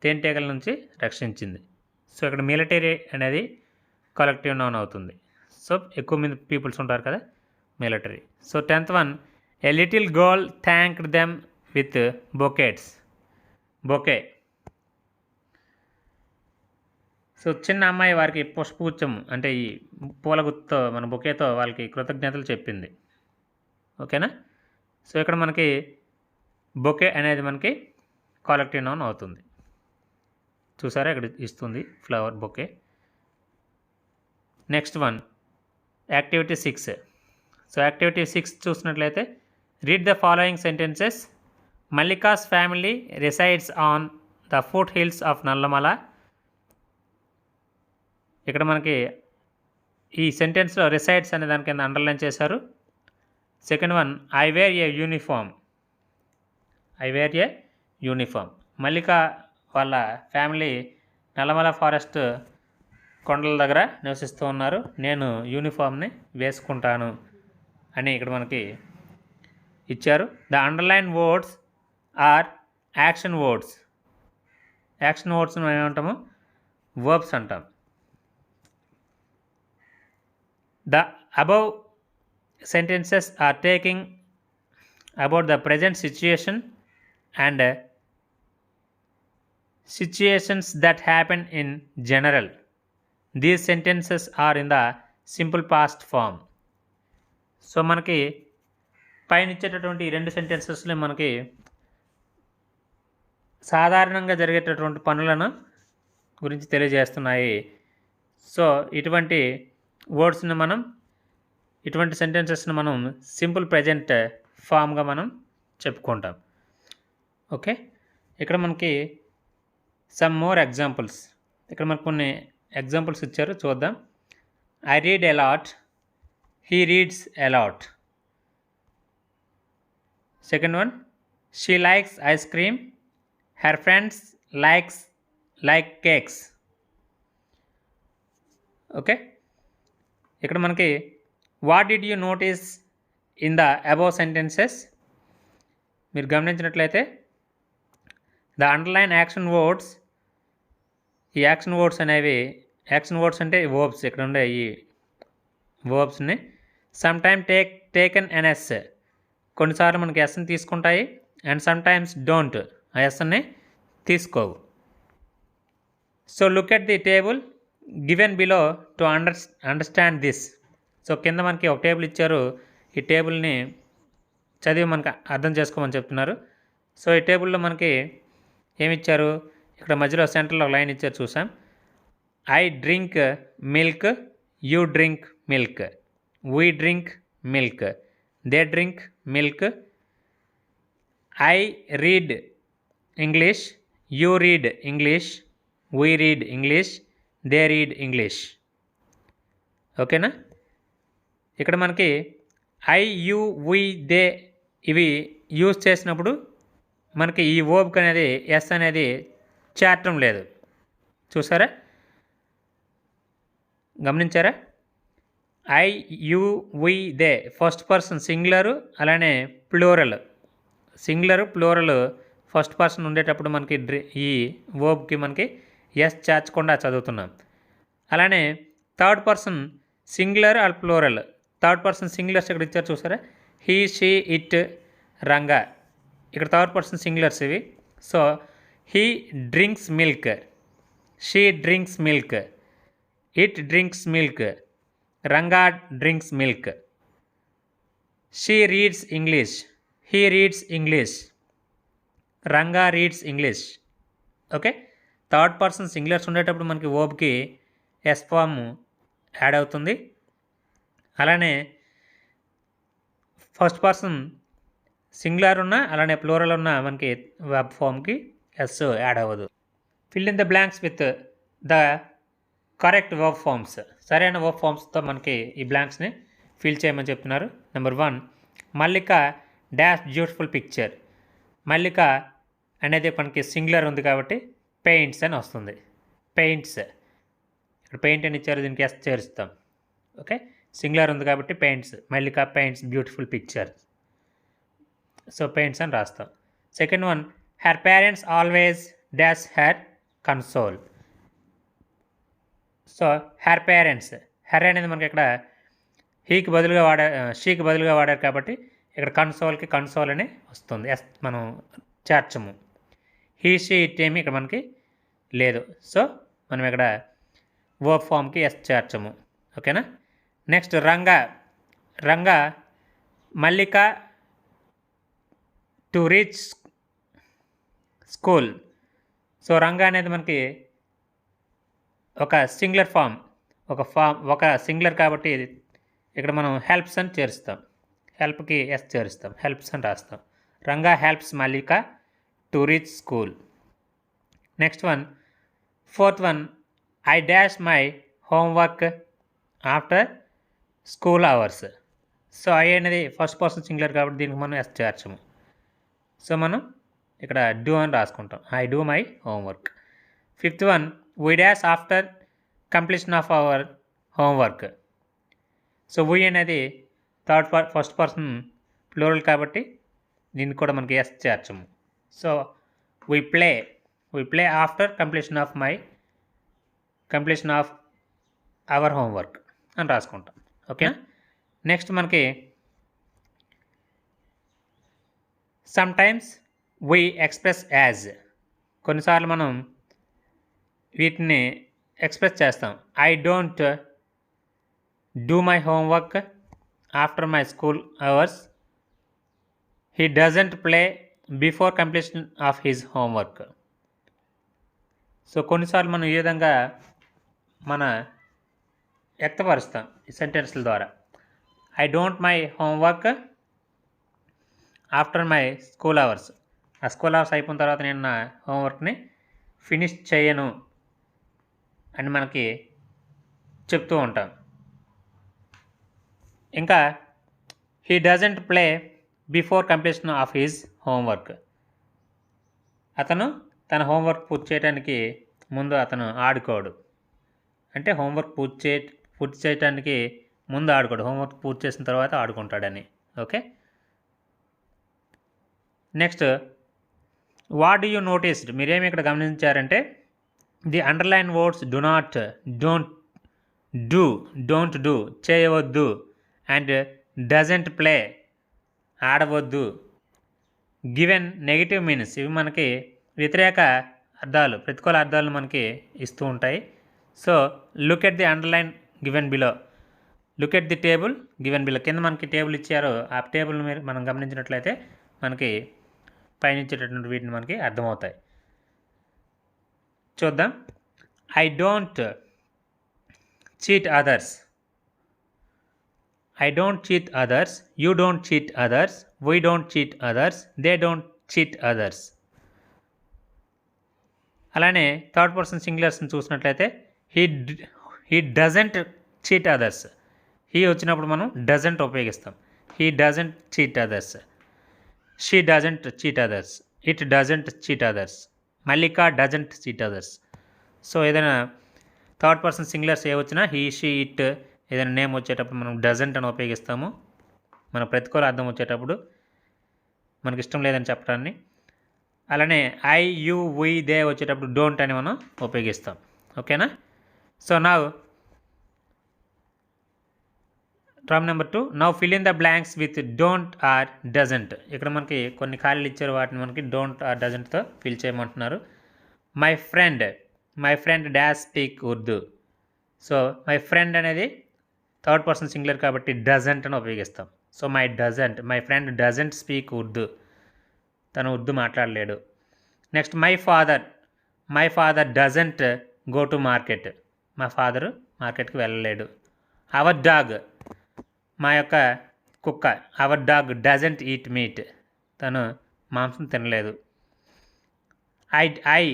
A: తేనెటీగల నుంచి రక్షించింది. సో ఇక్కడ మిలిటరీ అనేది కలెక్టివ్ నౌన్ అవుతుంది. సో ఎక్కువ మంది పీపుల్స్ ఉంటారు కదా, military. So 10th one, a little girl thanked them with bouquet. So చిన్న అమ్మాయి వారికి పుష్పగుచ్చం అంటే ఈ పూల గుత్తుతో మన బొకేతో వాళ్ళకి కృతజ్ఞతలు చెప్పింది. ఓకేనా. సో ఇక్కడ మనకి బొకే అనేది మనకి కలెక్టివ్ నౌన్ అవుతుంది. చూసారా ఇక్కడ ఇస్తుంది flower bouquet. Next one activity 6. So activity 6 చూసినట్లయితే read the following sentences. Mallika's family resides on the foot hills of Nallamala. ఇక్కడ మనకి ఈ సెంటెన్స్లో రిసైడ్స్ అనే దాని కింద అండర్లైన్ చేశారు. Second one, I wear a uniform. Mallika వాళ్ళ ఫ్యామిలీ నల్లమల ఫారెస్ట్ కొండల దగ్గర నివసిస్తూ ఉన్నారు. నేను యూనిఫామ్ని వేసుకుంటాను అని ఇక్కడ మనకి ఇచ్చారు. The underline words are action words. Action words మనం ఏమంటాము, వర్బ్స్ అంటాం. The above sentences are talking about the present situation and situations that happen in general. These sentences are in the simple past form. So మనకి పైన ఇచ్చేటటువంటి ఈ 2 సెంటెన్సెస్లో మనకి సాధారణంగా జరిగేటటువంటి పనులను గురించి తెలియజేస్తున్నాయి. సో ఇటువంటి సెంటెన్సెస్ని మనం సింపుల్ ప్రజెంట్ ఫామ్గా మనం చెప్పుకుంటాం. ఓకే. ఇక్కడ మనకి సమ్ మోర్ ఎగ్జాంపుల్స్. ఇక్కడ మనకు కొన్ని ఎగ్జాంపుల్స్ ఇచ్చారు, చూద్దాం. I read a lot, he reads a lot. Second one, she likes ice cream, her friends like cakes. Okay. ఇక్కడ మనకి what did you notice in the above sentences. మీరు గమనించినట్లయితే ద అండర్లైన్ యాక్షన్ వర్డ్స్, ఈ యాక్షన్ వర్డ్స్ అనేవి, action words అంటే verbs, ఇక్కడ ఉండే ఈ వర్బ్స్ని some time taken an S, కొన్నిసార్లు మనకి ఎస్ని తీసుకుంటాయి, అండ్ సమ్ టైమ్స్ డోంట్, ఆ ఎస్ని తీసుకోవు. So look at the table given below to understand this. So కింద మనకి ఒక టేబుల్ ఇచ్చారు, ఈ టేబుల్ని చదివి మనకు అర్థం చేసుకోమని చెప్తున్నారు. సో ఈ టేబుల్లో మనకి ఏమి ఇచ్చారు, ఇక్కడ మధ్యలో సెంటర్లో ఒక లైన్ ఇచ్చారు, చూసాం. I drink milk, you drink milk, we drink milk, they drink milk. I read English, you read English, we read English, they read English. ఓకేనా. ఇక్కడ మనకి ఐ, యూ, వీ, దే ఇవి యూజ్ చేసినప్పుడు మనకి ఈ వర్బ్కి అనేది ఎస్ అనేది చేరటం లేదు. చూసారా, గమనించారా. I, you, we, they first person singular, అలానే ప్లూరల్. ప్లూరల్ ఫస్ట్ పర్సన్ ఉండేటప్పుడు మనకి ఈ వర్బ్కి మనకి ఎస్ చేర్చకుండా చదువుతున్నాం. అలానే third person singular or plural. Third person singulars ఇక్కడ ఇచ్చారు, చూసారా. హీ, షీ, ఇట్, రంగా, ఇక్కడ థర్డ్ పర్సన్ సింగులర్స్ ఇవి. So he drinks milk, she drinks milk, it drinks milk, Ranga drinks milk. She reads English, he reads English, Ranga reads English. Okay, third person singulars ఉండేటప్పుడు మనకి వర్బ్కి yes form add అవుతుంది. అలానే first person singular ఉన్న అలానే plural ఉన్న మనకి web ఫామ్కి S add అవ్వదు. Fill in the blanks with the correct verb forms. సరైన వర్బ్ ఫామ్స్తో మనకి ఈ బ్లాంక్స్ని ఫిల్ చేయమని చెప్తున్నారు. నెంబర్ 1, మల్లిక డాష్ బ్యూటిఫుల్ పిక్చర్. మల్లిక అనేది మనకి సింగులర్ ఉంది కాబట్టి పెయింట్స్ అని వస్తుంది. పెయింట్స్, ఇక్కడ పెయింట్ అని ఇచ్చారు, దీనికి ఎస్ చేరుస్తాం. ఓకే, సింగులర్ ఉంది కాబట్టి paints. Mallika paints beautiful picture, so paints అని రాస్తాం. Second one, her parents always dash her console. So her parents, her అనేది మనకి ఇక్కడ షీకి బదులుగా వాడారు కాబట్టి ఇక్కడ కన్సోల్కి కన్సోల్ అని వస్తుంది, ఎస్ మనం చేర్చము. హీ షీ ఇట్ ఏమి ఇక్కడ మనకి లేదు, సో మనం ఇక్కడ వర్బ్ ఫామ్కి ఎస్ చేర్చము. ఓకేనా. Next Ranga Mallika to reach school. So Ranga అనేది మనకి ఒక సింగులర్ ఫామ్, ఒక సింగులర్ కాబట్టి ఇక్కడ మనం హెల్ప్స్ అని చేరుస్తాం. హెల్ప్కి ఎస్ చేరుస్తాం, హెల్ప్స్ అని రాస్తాం. Ranga helps Mallika to reach school. Next one, fourth one, I dash my homework after school hours. So I అనేది ఫస్ట్ పర్సన్ సింగులర్ కాబట్టి దీనికి మనం ఎస్ చేర్చము, సో మనం ఇక్కడ డూ అని రాసుకుంటాం. I do my homework. Fifth one, we dash after completion of our homework. So we అనేది ఫస్ట్ పర్సన్ ప్లూరల్ కాబట్టి దీనికి కూడా మనకి ఎస్ చేర్చము. So we play after completion of our homework అని రాసుకుంటాం. ఓకే. నెక్స్ట్ మనకి సమ్టైమ్స్ వీ ఎక్స్ప్రెస్ యాజ్. కొన్నిసార్లు మనం వీటిని ఎక్స్ప్రెస్ చేస్తాం. I don't do my homework after my school hours. He doesn't play before completion of his homework. So కొన్నిసార్లు మనం ఈ విధంగా వ్యక్తపరుస్తాం ఈ సెంటెన్స్ల ద్వారా. I don't my homework after my school hours. ఆ స్కూల్ అవర్స్ అయిపోయిన తర్వాత నేను నా హోంవర్క్ని ఫినిష్ చేయను అని మనకి చెప్తూ ఉంటాం. ఇంకా he doesn't play before completion of his homework. అతను తన హోంవర్క్ పూర్తి చేయడానికి ముందు అతను ఆడుకోడు. అంటే హోంవర్క్ పూర్తి చేయడానికి ముందు ఆడుకోడు, హోంవర్క్ పూర్తి చేసిన తర్వాత ఆడుకుంటాడని. Okay. Next, what do you noticed. మీరేమి ఇక్కడ గమనించారంటే the underline words do not, don't do చేయవద్దు, అండ్ డజంట్ ప్లే ఆడవద్దు, గివెన్ నెగిటివ్ మీనింగ్స్. ఇవి మనకి వ్యతిరేక అర్థాలు, ప్రతికూల అర్థాలు మనకి ఇస్తూ ఉంటాయి. So look at the underline given below, look at the table given below. కింద మనకి టేబుల్ ఇచ్చారు, ఆ టేబుల్ని మనం గమనించినట్లయితే మనకి పైన ఇచ్చేటటువంటి వీటిని మనకి అర్థమవుతాయి. చూద్దాం. I don't cheat others. I don't cheat others, you don't cheat others, we don't cheat others, they don't cheat others. అలానే థర్డ్ పర్సన్ సింగులర్స్ని చూసినట్లయితే he doesn't cheat others. He వచ్చినప్పుడు మనం డజంట్ ఉపయోగిస్తాం. He doesn't cheat others, she doesn't cheat others, it doesn't cheat others, Mallika doesn't cheat others. So ఏదైనా third person singulars ఏ వచ్చినా he, she, it, ఏదైనా name వచ్చేటప్పుడు మనం doesn't అని ఉపయోగిస్తాము. మన ప్రతికూల అర్థం వచ్చేటప్పుడు మనకి ఇష్టం లేదని చెప్పడాన్ని. అలానే ఐ, యూ, వీ, దే వచ్చేటప్పుడు డోంట్ అని మనం ఉపయోగిస్తాం. ఓకేనా. So now tram number 2, now fill in the blanks with don't or doesn't. ఇక్కడ మనకి కొన్ని ఖాళీలు ఇచ్చారు, వాటిని మనకి డోంట్ ఆర్ డజంట్తో ఫిల్ చేయమంటున్నారు. My friend dash speak Urdu. So my friend అనేది థర్డ్ పర్సన్ సింగులర్ కాబట్టి డజంట్ అని ఉపయోగిస్తాం. So my friend doesn't speak Urdu. తను ఉర్దూ మాట్లాడలేడు. Next my father doesn't go to market. మా ఫాదరు మార్కెట్కి వెళ్ళలేడు. అవర్ డాగ్, మా యొక్క కుక్క, our dog doesn't eat meat, తను మాంసం తినలేదు. ఐ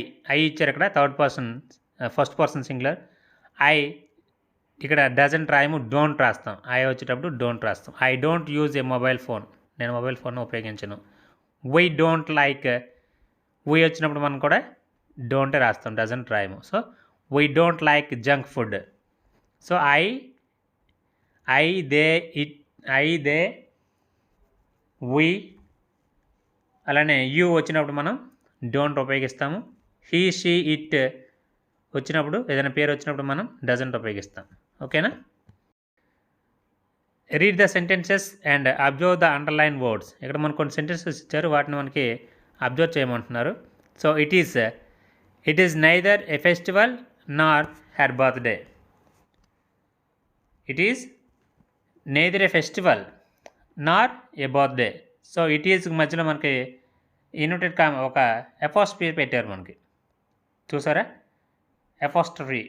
A: ఇచ్చారు ఇక్కడ third person, first person singular. I ఇక్కడ డజంట్ రాయము, డోంట్ రాస్తాం. ఐ వచ్చేటప్పుడు డోంట్ రాస్తాం. I don't use a mobile phone, నేను మొబైల్ ఫోన్ ఉపయోగించను. వై డోంట్ లైక్, వై వచ్చినప్పుడు మనం కూడా డోంటే రాస్తాం, డజంట్ రాయము. So we don't like junk food. So they we, అలానే యూ వచ్చినప్పుడు మనం డోంట్ ఉపయోగిస్తాము. హీ షీ ఇట్ వచ్చినప్పుడు, ఏదైనా పేరు వచ్చినప్పుడు మనం డజంట్ ఉపయోగిస్తాం. ఓకేనా? Read the sentences and observe the underline words. ఇక్కడ మనకు కొన్ని సెంటెన్సెస్ ఇచ్చారు, వాటిని మనకి అబ్జర్వ్ చేయమంటున్నారు. So it is neither a festival nor her birthday. It is neither a festival nor a birthday. So it is మధ్యలో మనకి ఇన్వర్టెడ్ కామా, ఒక అపాస్ట్రఫీ పెట్టారు మనకి, చూసారా? అపాస్ట్రఫీ.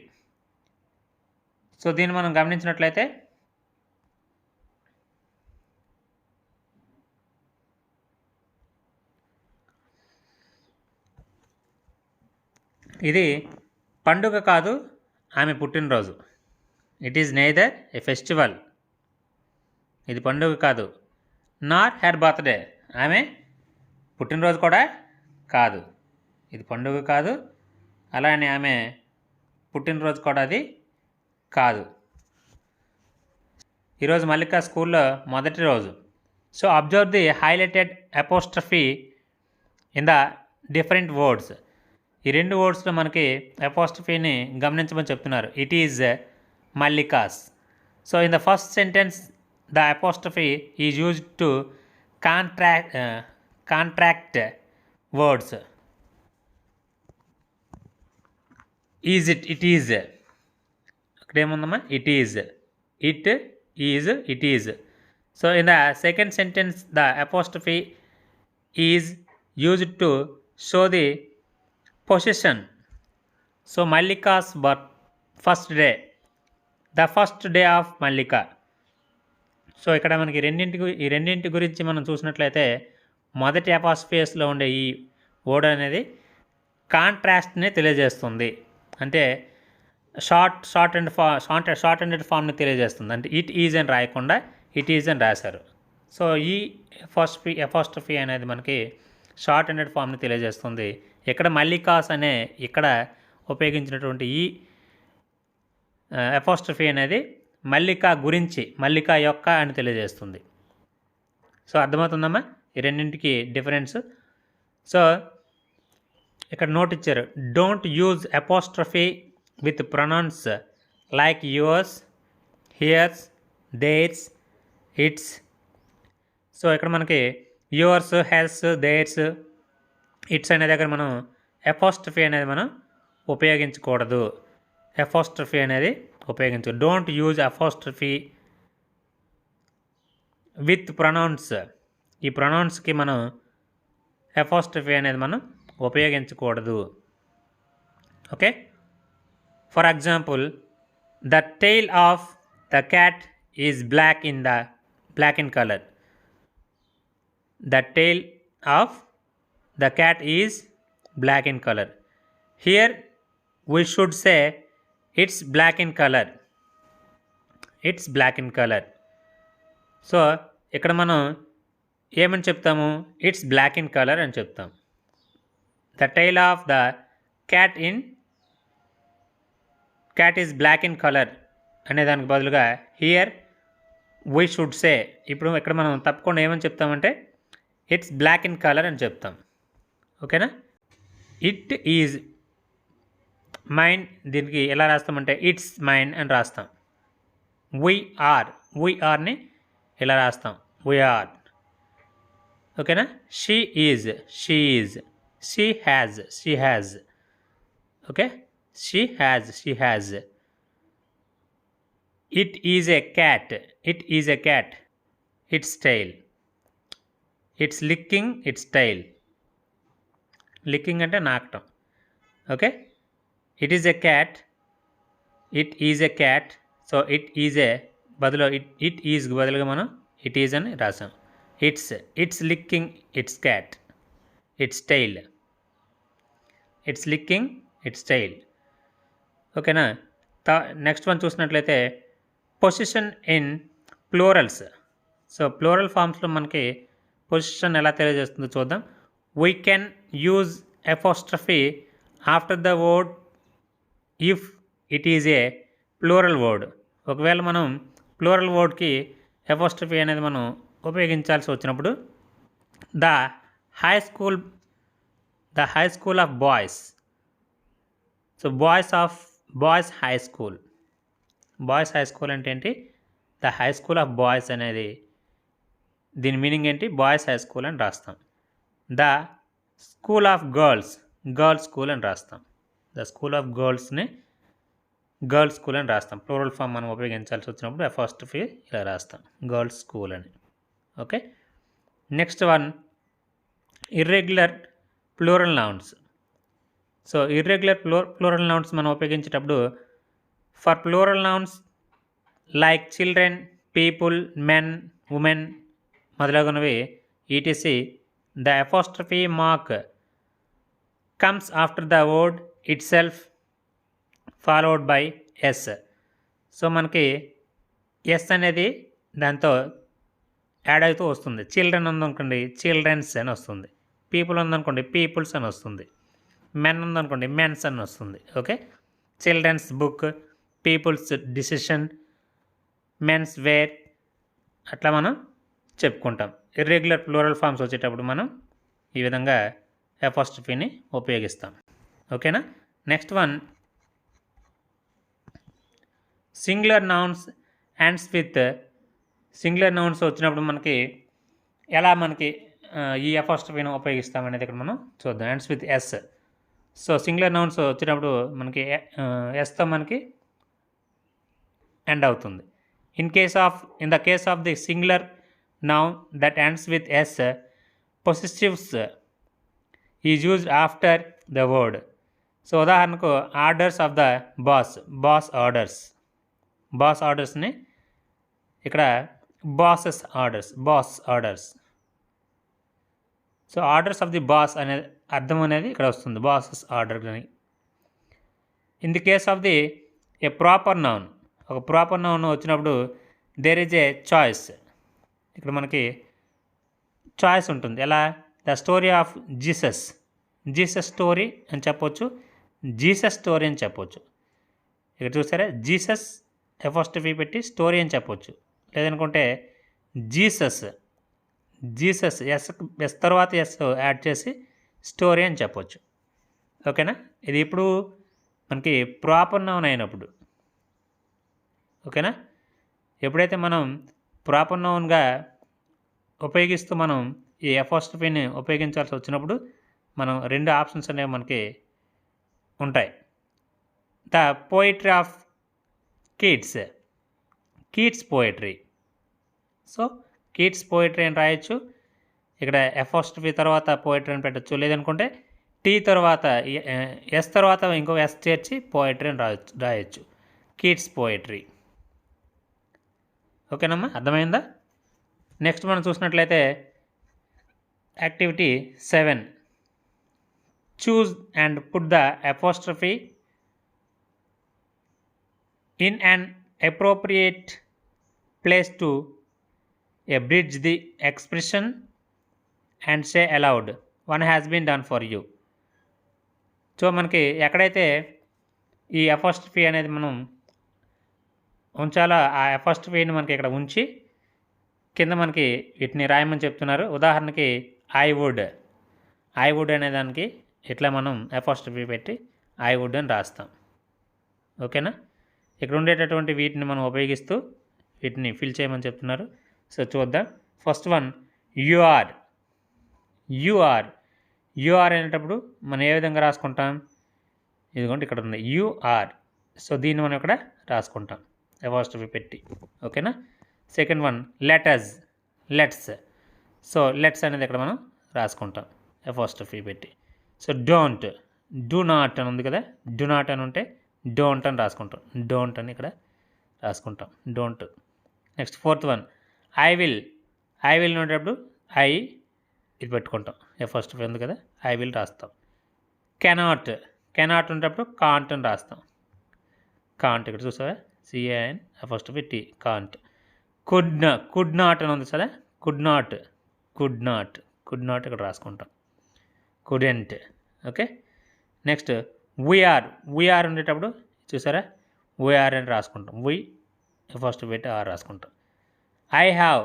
A: సో దీన్ని మనం గమనించినట్లయితే ఇది పండుగ కాదు, ఆమె పుట్టినరోజు. It is neither A festival, ఇది పండుగ కాదు. నార్ హెర్ బర్త్డే, ఆమె పుట్టినరోజు కూడా కాదు. ఇది పండుగ కాదు, అలానే ఆమె పుట్టినరోజు కూడా అది కాదు. ఈరోజు మల్లిక స్కూల్లో మొదటి రోజు. So observe the highlighted apostrophe in the different words. ఈ రెండు వర్డ్స్లో మనకి అపోస్ట్రఫీని గమనించమని చెప్తున్నారు. It is Mallika's. So in the first sentence the apostrophe is used to contract words. Is it is, అక్కడ ఏముందమ్మా? It is, it is. So in the second sentence the apostrophe is used to show the position. So Mallika's first day, the first day of Mallika. సో ఇక్కడ మనకి ఈ రెండింటి గురించి మనం చూసినట్లయితే మొదటి అపాస్ట్రఫీలో ఉండే ఈ వర్డ్ అనేది కాంట్రాస్ట్ని తెలియజేస్తుంది. అంటే షార్ట్ అండ్ ఫామ్ని తెలియజేస్తుంది. అంటే ఇట్ ఈజ్ అని రాయకుండా ఇట్ ఈజ్ అని రాశారు. సో ఈ అపాస్ట్రఫీ అనేది మనకి షార్ట్ అండ్ ఫామ్ని తెలియజేస్తుంది. ఇక్కడ మల్లికాస్ అనే ఇక్కడ ఉపయోగించినటువంటి ఈ అపాస్ట్రఫీ అనేది మల్లిక గురించి, మల్లిక యొక్క అని తెలియజేస్తుంది. సో అర్థమవుతుందమ్మా ఈ రెండింటికి డిఫరెన్స్. సో ఇక్కడ నోట్ ఇచ్చారు, don't use apostrophe with pronouns like yours, hers, theirs, its. So ఇక్కడ మనకి యువర్స్, హెర్స్, దేర్స్, ఇట్స్ అనే దగ్గర మనం అపాస్ట్రఫీ అనేది మనం ఉపయోగించకూడదు. అపాస్ట్రఫీ అనేది ఉపయోగించు. Don't use apostrophe with pronouns. ఈ ప్రొనౌన్స్కి మనం అపాస్ట్రఫీ అనేది మనం ఉపయోగించకూడదు. Okay. For example, the tail of the cat is black in colour. The tail of the cat is black in color. Here we should say it's black in color. It's black in color. So ఇక్కడ మనం ఏమని చెప్తాము? It's black in colour అని చెప్తాం. The tail of the cat is black in colour అనే దానికి బదులుగా here we should say, ఇప్పుడు ఇక్కడ మనం తప్పకుండా ఏమని చెప్తామంటే ఇట్స్ బ్లాక్ ఇన్ కలర్ అని చెప్తాం. ఓకేనా? ఇట్ ఈజ్ మైన్, దీనికి ఎలా రాస్తామంటే ఇట్స్ మైన్ అని రాస్తాం. వీ ఆర్ని ఎలా రాస్తాం? We are. ఓకేనా? She is, she has. Okay, she has. It is a cat, its tail. It's licking its tail. Licking అంటే నాకటం. Okay, it is a cat, it is a cat. So it is a బదులు it is బదులుగా మనం it is అని రాసాం. It's licking its cat, its tail, it's licking its tail. ఓకేనా. Next one చూసినట్లయితే position in plurals. So plural ఫామ్స్లో మనకి position ఎలా తెలియజేస్తుందో చూద్దాం. We can use apostrophe after the word if it is a plural word. ఒకవేళ మనం plural వర్డ్కి అపోస్ట్రఫీ అనేది మనం ఉపయోగించాల్సి వచ్చినప్పుడు the high school of boys. So boys high school అంటే ఏంటి? The high school of boys అనేది దీని మీనింగ్ ఏంటి? బాయ్స్ హై స్కూల్ అని రాస్తాం. The school of girls school అని రాస్తాం. ద స్కూల్ ఆఫ్ గర్ల్స్ని గర్ల్స్ స్కూల్ అని రాస్తాం. ప్లూరల్ ఫామ్ మనం ఉపయోగించాల్సి వచ్చినప్పుడు అపోస్ట్రఫీ ఇలా రాస్తాం, గర్ల్స్ స్కూల్ అని. Okay. Next one irregular plural nouns. So irregular plural nouns మనం ఉపయోగించేటప్పుడు for plural nouns like children, people, men, women మొదలగునవి etc the apostrophe mark comes after the word itself followed by S. So మనకి S అనేది దాంతో add అవుతూ వస్తుంది. Children ఉందనుకోండి children's అని వస్తుంది, పీపుల్ ఉందనుకోండి పీపుల్స్ అని వస్తుంది, మెన్ ఉందనుకోండి మెన్స్ అని వస్తుంది. Okay. Children's book, people's decision, men's wear అట్లా మనం చెప్పుకుంటాం. ఇర్రెగ్యులర్ ప్లూరల్ ఫామ్స్ వచ్చేటప్పుడు మనం ఈ విధంగా అపోస్ట్రఫీని ఉపయోగిస్తాం. ఓకేనా. Next one singular nouns ends with. Singular nouns వచ్చినప్పుడు మనకి ఎలా ఈ అపోస్ట్రఫీని ఉపయోగిస్తాం అనేది ఇక్కడ మనం చూద్దాం. Ends with S. So singular nouns వచ్చినప్పుడు మనకి ఎస్తో మనకి ఎండ్ అవుతుంది. In the case of the singular noun that ends with S, possessives is used after the word. So ఉదాహరణకు ఆర్డర్స్ ఆఫ్ ద బాస్ ఆర్డర్స్ని ఇక్కడ boss orders. So orders of the boss అనే అర్థం అనేది ఇక్కడ వస్తుంది, బాసెస్ ఆర్డర్ అని. In the case of the a proper noun, ఒక ప్రాపర్ నౌన్ వచ్చినప్పుడు దేర్ ఈజ్ ఏ చాయిస్. ఇక్కడ మనకి చాయిస్ ఉంటుంది. ఎలా? The story of Jesus story అని చెప్పొచ్చు, జీసస్ స్టోరీ అని చెప్పొచ్చు. ఇక్కడ చూసారా, జీసస్ అపోస్ట్రఫీ పెట్టి స్టోరీ అని చెప్పొచ్చు. లేదనుకుంటే జీసస్ ఎస్ తర్వాత ఎస్ యాడ్ చేసి స్టోరీ అని చెప్పొచ్చు. ఓకేనా. ఇది ఇప్పుడు మనకి ప్రాపర్ నౌన్ అయినప్పుడు. ఓకేనా. ఎప్పుడైతే మనం ప్రాపర్ నౌన్గా ఉపయోగిస్తూ మనం ఈ అపోస్ట్రఫీని ఉపయోగించాల్సి వచ్చినప్పుడు మనం రెండు ఆప్షన్స్ అనేవి మనకి ఉంటాయి. The poetry of kids poetry. So kids poetry అని రాయొచ్చు. ఇక్కడ అపోస్ట్రఫీ తర్వాత పోయిట్రీ అని పెట్టచ్చు. లేదనుకుంటే టీ తర్వాత ఎస్ తర్వాత ఇంకో ఎస్ చేర్చి పోయిట్రీ అని రాయొచ్చు. Kids poetry. ఓకేనమ్మా, అర్థమైందా? నెక్స్ట్ మనం చూసినట్లయితే activity 7, choose and put the apostrophe in an appropriate place to abridge the expression and say aloud, one has been done for you. So మనకి ఎక్కడైతే ఈ అపోస్ట్రఫీ అనేది మనం ఉంచాలో ఆ అపోస్ట్రఫీని మనకి ఇక్కడ ఉంచి కింద మనకి వీటిని రాయమని చెప్తున్నారు. ఉదాహరణకి ఐ వుడ్ అనే దానికి ఇట్లా మనం అపోస్ట్రఫీ పెట్టి ఐ వుడ్ అని రాస్తాం. ఓకేనా. ఇక్కడ ఉండేటటువంటి వీటిని మనం ఉపయోగిస్తూ వీటిని ఫిల్ చేయమని చెప్తున్నారు. సో చూద్దాం. ఫస్ట్ వన్ యు ఆర్ అనేటప్పుడు మనం ఏ విధంగా రాసుకుంటాం? ఇదిగోండి ఇక్కడ ఉంది యు ఆర్. సో దీన్ని మనం ఇక్కడ రాసుకుంటాం అపోస్ట్రఫీ పెట్టి. ఓకేనా. Second one let's. So let's అనేది ఇక్కడ మనం రాసుకుంటాం అపోస్ట్రఫీ పెట్టి. సో డోంట్, డూ నాట్ అని ఉంది కదా, డూ నాట్ అని ఉంటే డోంట్ అని రాసుకుంటాం. డోంట్ అని ఇక్కడ రాసుకుంటాం, don't. Next fourth one, I will. I will ఉండేటప్పుడు ఐ ఇది పెట్టుకుంటాం, ఫస్ట్ ఉంది కదా, ఐ విల్ రాస్తాం. కెనాట్, కెనాట్ ఉండేటప్పుడు కాంట్ అని రాస్తాం. కాంట్ ఇక్కడ చూసావా, C A N first T, can't. Could not అని ఉంది సరే, could not, could not, could not ఇక్కడ రాసుకుంటాం. Couldn't. Okay. Next we're, we're ఉండేటప్పుడు చూసారా, వీఆర్ అని రాసుకుంటాం. వీ ఫస్ట్ పెట్టి ఆర్ రాసుకుంటాం. ఐ హ్యావ్,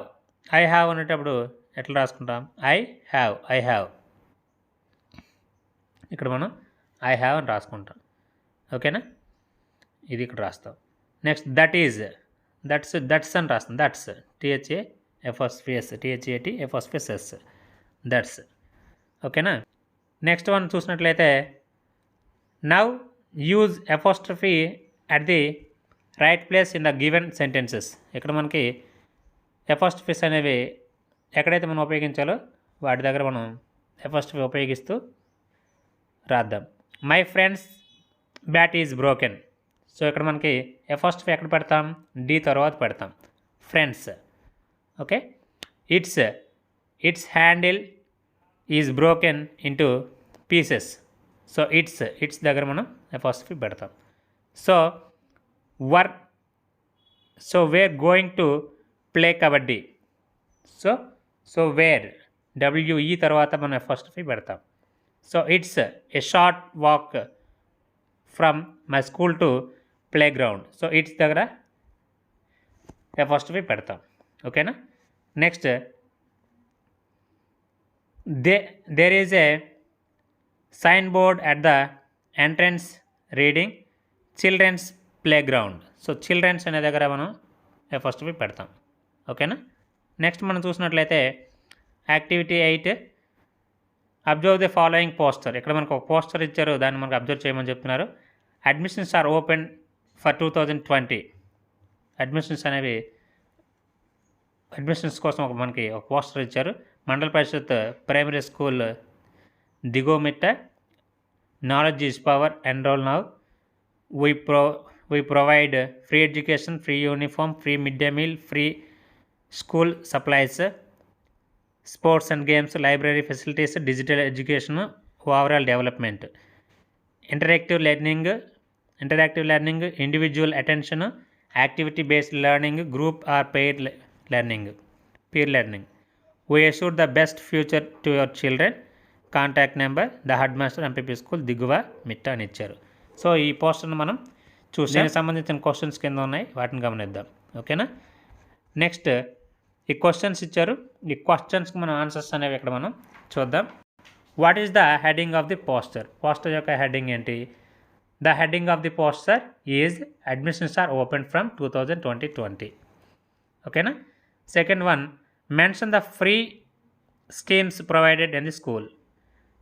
A: ఐ హ్యావ్ అనేటప్పుడు ఎట్లా రాసుకుంటాం, ఐ హ్యావ్, ఐ హ్యావ్. ఇక్కడ మనం ఐ హ్యావ్ అని రాసుకుంటాం. ఓకేనా, ఇది ఇక్కడ రాస్తాం. Next that is, that's, that's అని రాస్తాం. That's, T H A F S P S, T H A T F S P S, that's. ఓకేనా. నెక్స్ట్ వన్ చూసినట్లయితే now use apostrophe at the right place in the given sentences. ఇక్కడ మనకి అపోస్ట్రఫీస్ అనేవి ఎక్కడైతే మనం ఉపయోగించాలో వాటి దగ్గర మనం అపోస్ట్రఫీ ఉపయోగిస్తూ రాద్దాం. My friend's bat is broken. So ఇక్కడ మనకి అపోస్ట్రఫీ ఎక్కడ పెడతాం, డి తర్వాత పెడతాం, friend's. Okay. Its, its handle is broken into pieces. So its, its దగ్గర మనం అపోస్ట్రఫీ పెడతాం. So we're, so we're going to play kabaddi. So so we're, W E తర్వాత మనం అపోస్ట్రఫీ పెడతాం. So it's a short walk from my school to playground. So it's దగ్గర apostrophe పెడతాం. ఓకేనా. Next there is a sign board at the entrance reading children's playground. So children's అనే దగ్గర మనం apostrophe పెడతాం. ఓకేనా. Next మనం చూసినట్లయితే activity 8, observe the following poster. ఇక్కడ మనకు ఒక పోస్టర్ ఇచ్చారు, దాన్ని మనకు అబ్జర్వ్ చేయమని చెప్తున్నారు. Admissions are open for 2020. Admissions అనేవి, అడ్మిషన్స్ కోసం మనకి ఒక పోస్టర్ ఇచ్చారు. Mandal Parishad primary school Digomitta, knowledge is power, enrol now, we provide free education, free uniform, free midday meal, free school supplies, sports and games, library facilities, digital education, overall development, interactive learning, individual attention, activity based learning, group or peer learning. We assure the best future to your children. Contact number the head master MPP school దిగువ మిట్ట అని ఇచ్చారు. So ఈ పోస్టర్ను మనం చూసి దానికి సంబంధించిన క్వశ్చన్స్ కింద ఉన్నాయి, వాటిని గమనిద్దాం. ఓకేనా. నెక్స్ట్ ఈ క్వశ్చన్స్ ఇచ్చారు, ఈ క్వశ్చన్స్కి మనం ఆన్సర్స్ అనేవి ఇక్కడ మనం చూద్దాం. What is the heading of the poster. Poster యొక్క హెడ్డింగ్ ఏంటి? The heading of the poster is admissions are open from 2020. ఓకేనా. Second one, mention the free schemes provided in the school.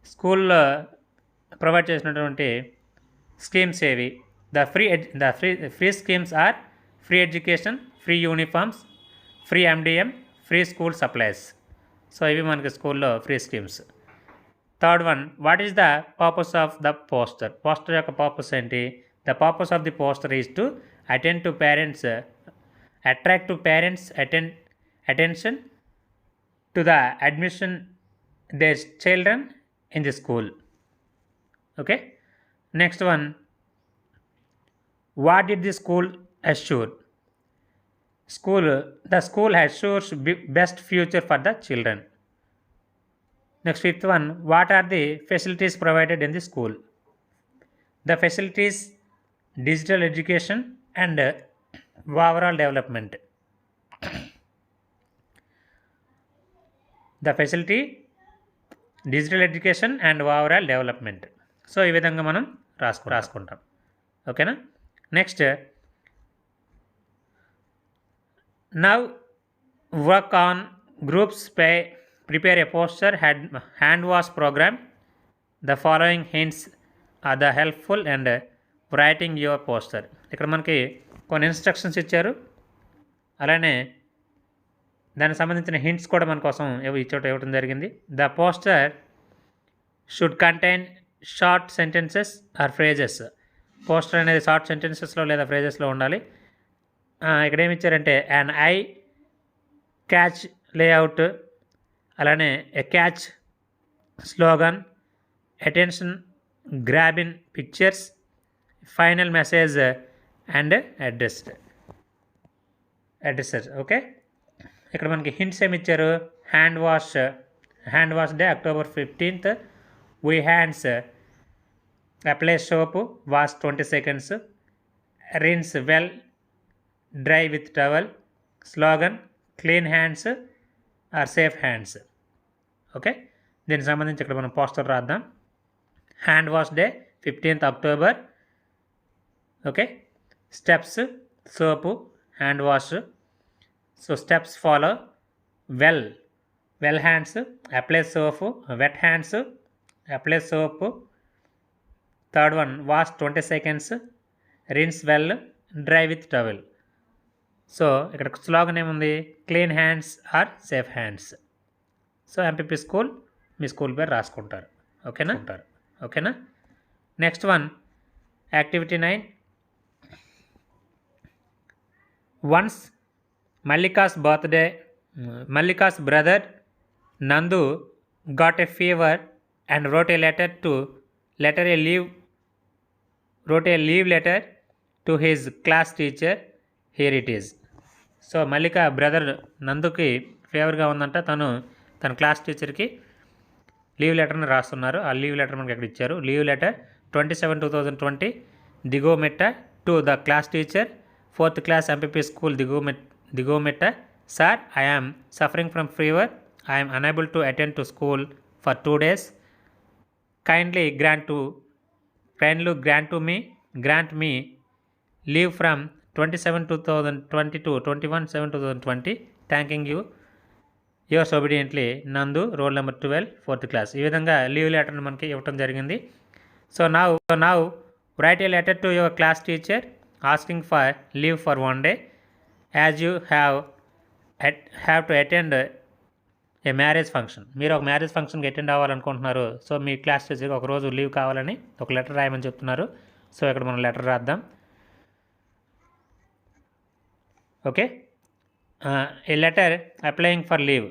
A: స్కూల్లో ప్రొవైడ్ చేసినటువంటి schemes ఏవి? The free schemes are free education, free uniforms, free MDM, free school supplies. So ఇవి మనకి స్కూల్లో free schemes. Third one, what is the purpose of the poster. Poster యొక్క purpose ఏంటి? The purpose of the poster is to attend to parents, attract to parents attention to the admission their children in the school. Okay. Next one, what did the school assure? The school assures best future for the children. Next, fifth one, what are the facilities provided in the school? The facilities, digital education and overall development. The facility, digital education and overall development. So ఈ విధంగా మనం రాసుకుంటాం. ఓకేనా. Next, now work on groups prepare a poster hand wash program. The following hints are the helpful and writing your poster. ఇక్కడ మనకి కొన్ని instructions ఇచ్చారు, అలానే దానికి సంబంధించిన హింట్స్ కూడా మన కోసం ఇవ్వటం జరిగింది. The poster should contain short sentences or phrases. Poster అనేది షార్ట్ సెంటెన్సెస్లో లేదా ఫ్రేజెస్లో ఉండాలి. ఇక్కడ ఏమి ఇచ్చారంటే an ఐ క్యాచ్ లేఅవుట్, అలానే a catch slogan, attention grabbing pictures, final message and addresses. Okay, ఇక్కడ మనకి హింట్స్ ఏమి ఇచ్చారు? Hand wash day October 15th, we hands, apply soap, wash 20 seconds, rinse well, dry with towel, slogan clean hands or safe hands. Okay, దీనికి సంబంధించి ఇక్కడ మనం poster రాద్దాం. Hand wash day 15th October. Okay, steps soap hand wash. So steps follow well hands, apply soap, wet hands, apply soap. Third one wash 20 seconds, rinse well, dry with towel. So ఇక్కడ slogan ఏముంది? Clean hands are safe hands. So MPP school మీ school పేరు రాసుకుంటారు. ఓకేనా. Next one activity 9. Once Mallika's brother Nandu got a fever and wrote a leave letter to his class teacher. Here it is. So Mallika brother నందుకి ఫీవర్గా ఉందంట, తన class టీచర్కి leave లెటర్ని రాస్తున్నారు. ఆ లీవ్ లెటర్ మనకి ఎక్కడ ఇచ్చారు? Leave letter 27/2020 Digometta to the class teacher, 4th class MPP school Digometta. Sir, I am suffering from fever. I am unable to attend to school for 2 days. Kindly grant me leave from 27/2020 to 21/7/2020. Thanking you. Yours obediently, Nandu, roll number 12, 4th class. ఈ విధంగా leave లెటర్ని మనకి ఇవ్వటం జరిగింది. So now write a letter to your class teacher asking for leave for 1 day, as you have to attend A marriage function. మీరు ఒక marriage ఫంక్షన్కి attend అవ్వాలనుకుంటున్నారు. So మీ class టీచర్కి ఒకరోజు లీవ్ కావాలని ఒక లెటర్ రాయమని చెప్తున్నారు. సో ఇక్కడ మనం లెటర్ రాద్దాం. Okay, a letter applying for leave.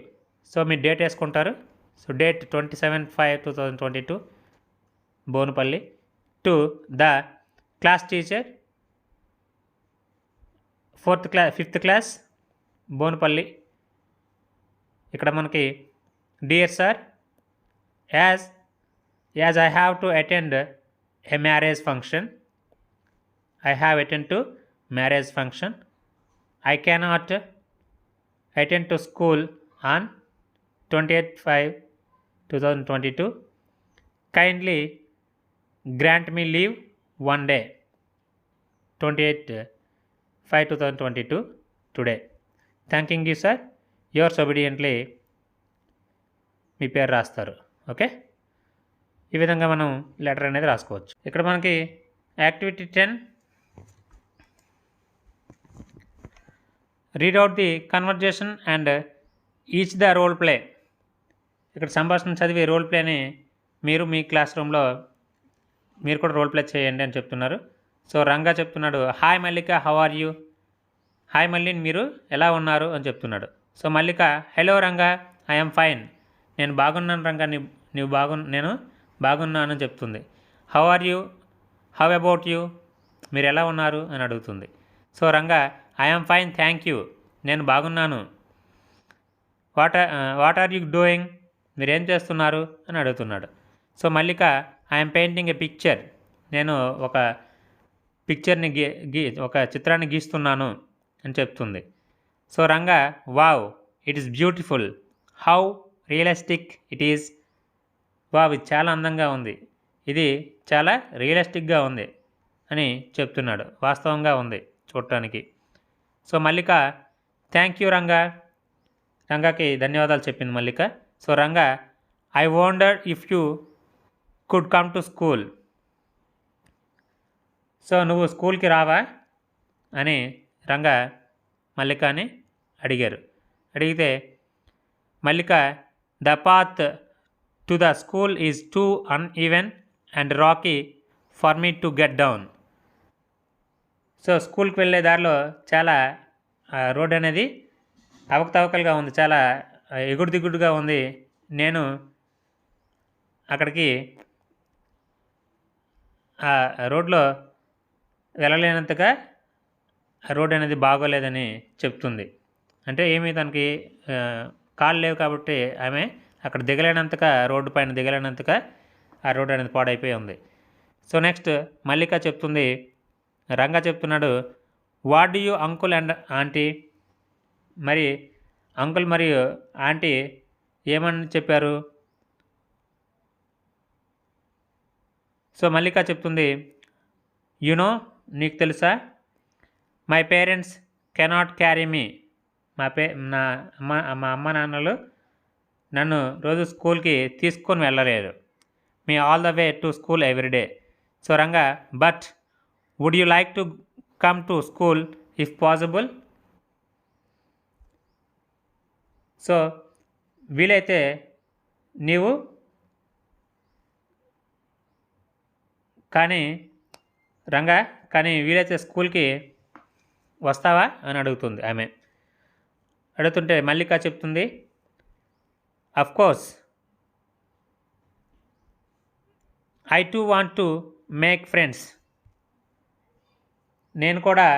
A: So మీ డేట్ వేసుకుంటారు. So date 27/5/2022 Bonupalli to the class teacher 5th class Bonupalli. ఇక్కడ మనకి dear sir, as I have to attend a marriage function, I cannot attend to school on 28/5/2022. Kindly grant me leave 1 day 28/5/2022 today. Thanking you sir, yours obediently మీ పేరు రాస్తారు. Okay, ఈ విధంగా మనం letter అనేది రాసుకోవచ్చు. ఇక్కడ మనకి activity 10, read out the conversation and each the role play. ఇక్కడ సంభాషణ చదివి రోల్ ప్లేని మీరు మీ క్లాస్ రూమ్లో మీరు కూడా రోల్ ప్లే చేయండి అని చెప్తున్నారు. సో రంగా చెప్తున్నాడు, hi Mallika, how are you. Hi మల్లిన్, మీరు ఎలా ఉన్నారు అని చెప్తున్నాడు. So Mallika, hello Ranga, I'm fine. నేను బాగున్నాను రంగా, నేను బాగున్నాను అని చెప్తుంది. How are you, how about you, మీరు ఎలా ఉన్నారు అని అడుగుతుంది. So Ranga, I'm fine thank you, నేను బాగున్నాను. వాట్ ఆర్ యూ డూయింగ్, మీరేం చేస్తున్నారు అని అడుగుతున్నాడు. So Mallika, I'm painting A picture, నేను ఒక పిక్చర్ని ఒక చిత్రాన్ని గీస్తున్నాను అని చెప్తుంది. So Ranga, wow, it is beautiful, how realistic it is. Wow, ఇది చాలా అందంగా ఉంది, ఇది చాలా రియలిస్టిక్గా ఉంది అని చెప్తున్నాడు. వాస్తవంగా ఉంది చూడటానికి. So Mallika, thank you Ranga, రంగాకి ధన్యవాదాలు చెప్పింది Mallika. So Ranga, I wonder if you could come to school. So నువ్వు స్కూల్కి రావా అని రంగా మల్లికని అడిగితే Mallika, the path to the school is too uneven and rocky for me to get down. So స్కూల్కి వెళ్ళే దారిలో చాలా రోడ్ అనేది అవకతవకలుగా ఉంది, చాలా ఎగుడు దిగుడుగా ఉంది. నేను అక్కడికి ఆ రోడ్లో వెళ్ళలేనంతగా రోడ్ అనేది బాగోలేదని చెప్తుంది. అంటే ఏమి తనకి కాళ్ళు లేవు కాబట్టి ఆమె అక్కడ దిగలేనంతగా, రోడ్డు పైన దిగలేనంతగా ఆ రోడ్ అనేది పాడైపోయి ఉంది. సో నెక్స్ట్ మల్లిక చెప్తుంది, రంగా చెప్తున్నాడు, what do you uncle and aunty. మరి అంకుల్ మరియు ఆంటీ ఏమని చెప్పారు? సో మల్లిక చెప్తుంది, యునో, నీకు తెలుసా, my parents cannot carry me. మా అమ్మ నాన్నలు నన్ను రోజు స్కూల్కి తీసుకొని వెళ్ళలేరు. Me all the way to school every day. So Ranga, but would you like to come to school if possible. So వీలైతే నీవు కానీ వీలైతే స్కూల్కి వస్తావా అని అడుగుతుంది ఆమె. అడుగుతుంటే మల్లిక చెప్తుంది, of course I to want to make friends. నేను కూడా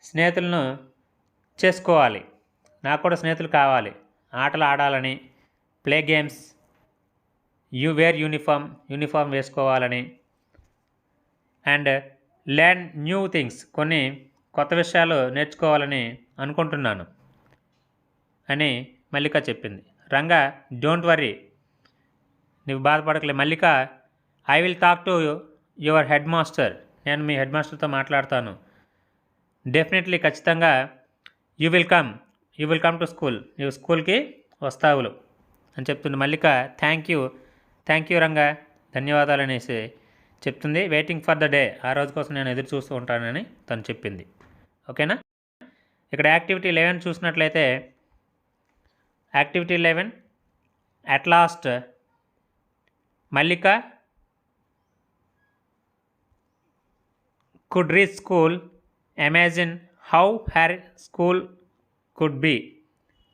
A: స్నేహితులను చేసుకోవాలి, నాకు కూడా స్నేహితులు కావాలి, ఆటలు ఆడాలని, ప్లే గేమ్స్, వేర్ యూనిఫామ్ వేసుకోవాలని, అండ్ లెర్న్ న్యూ థింగ్స్, కొన్ని కొత్త విషయాలు నేర్చుకోవాలని అనుకుంటున్నాను అని మల్లిక చెప్పింది. రంగా, డోంట్ వర్రీ, నీవు బాధపడకలే Mallika, I will talk to your headmaster. నేను మీ హెడ్ మాస్టర్తో మాట్లాడతాను. డెఫినెట్లీ, ఖచ్చితంగా you will come to school, నీవు స్కూల్కి వస్తావులు అని చెప్తుంది మల్లిక. థ్యాంక్ యూ రంగా, ధన్యవాదాలు అనేసి చెప్తుంది. వెయిటింగ్ ఫర్ ద డే, ఆ రోజు కోసం నేను ఎదురు చూస్తూ ఉంటానని తను చెప్పింది. ఓకేనా. ఇక్కడ యాక్టివిటీ 11 చూసినట్లయితే, activity 11, at last Mallika could reach school, imagine how her school could be.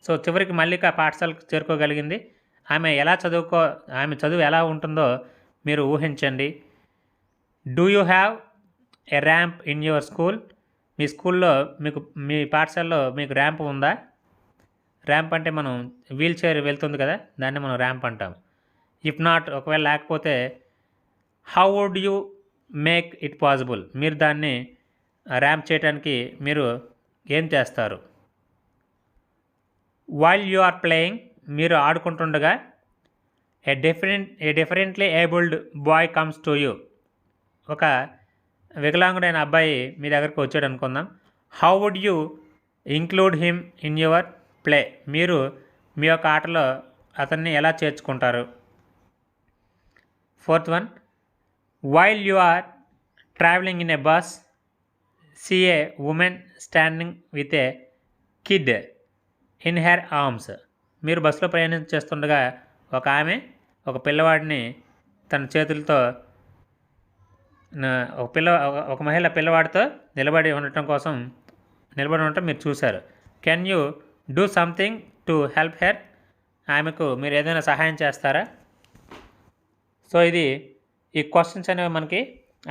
A: So చివరికి మల్లిక పాఠశాలకు చేరుకోగలిగింది. ఆమె చదువు ఎలా ఉంటుందో మీరు ఊహించండి. Do you have a ramp in your school. మీ స్కూల్లో మీ పాఠశాలలో మీకు ర్యాంప్ ఉందా? ర్యాంప్ అంటే మనం వీల్ చైర్ వెళ్తుంది కదా, దాన్ని మనం ర్యాంప్ అంటాం. ఇఫ్ నాట్, ఒకవేళ లేకపోతే, how would you make it possible, మీరు దాన్ని ర్యాంప్ చేయడానికి మీరు ఏం చేస్తారు? వైల్ యు ఆర్ ప్లేయింగ్, మీరు ఆడుకుంటుండగా, a differently abled boy comes to you, ఒక వికలాంగుడైన అబ్బాయి మీ దగ్గరకు వచ్చాడు అనుకుందాం. How would you include him in your play, మీరు మీ యొక్క ఆటలో అతన్ని ఎలా చేర్చుకుంటారు? Fourth one, while you are travelling in a bus, see a women standing with a kid in her arms. మీరు బస్సులో ప్రయాణం చేస్తుండగా ఒక ఆమె ఒక పిల్లవాడిని తన చేతులతో, ఒక మహిళ పిల్లవాడితో నిలబడి ఉండటం మీరు చూశారు. Can you do something to help her, ఆమెకు మీరు ఏదైనా సహాయం చేస్తారా? సో ఈ క్వశ్చన్స్ అనేవి మనకి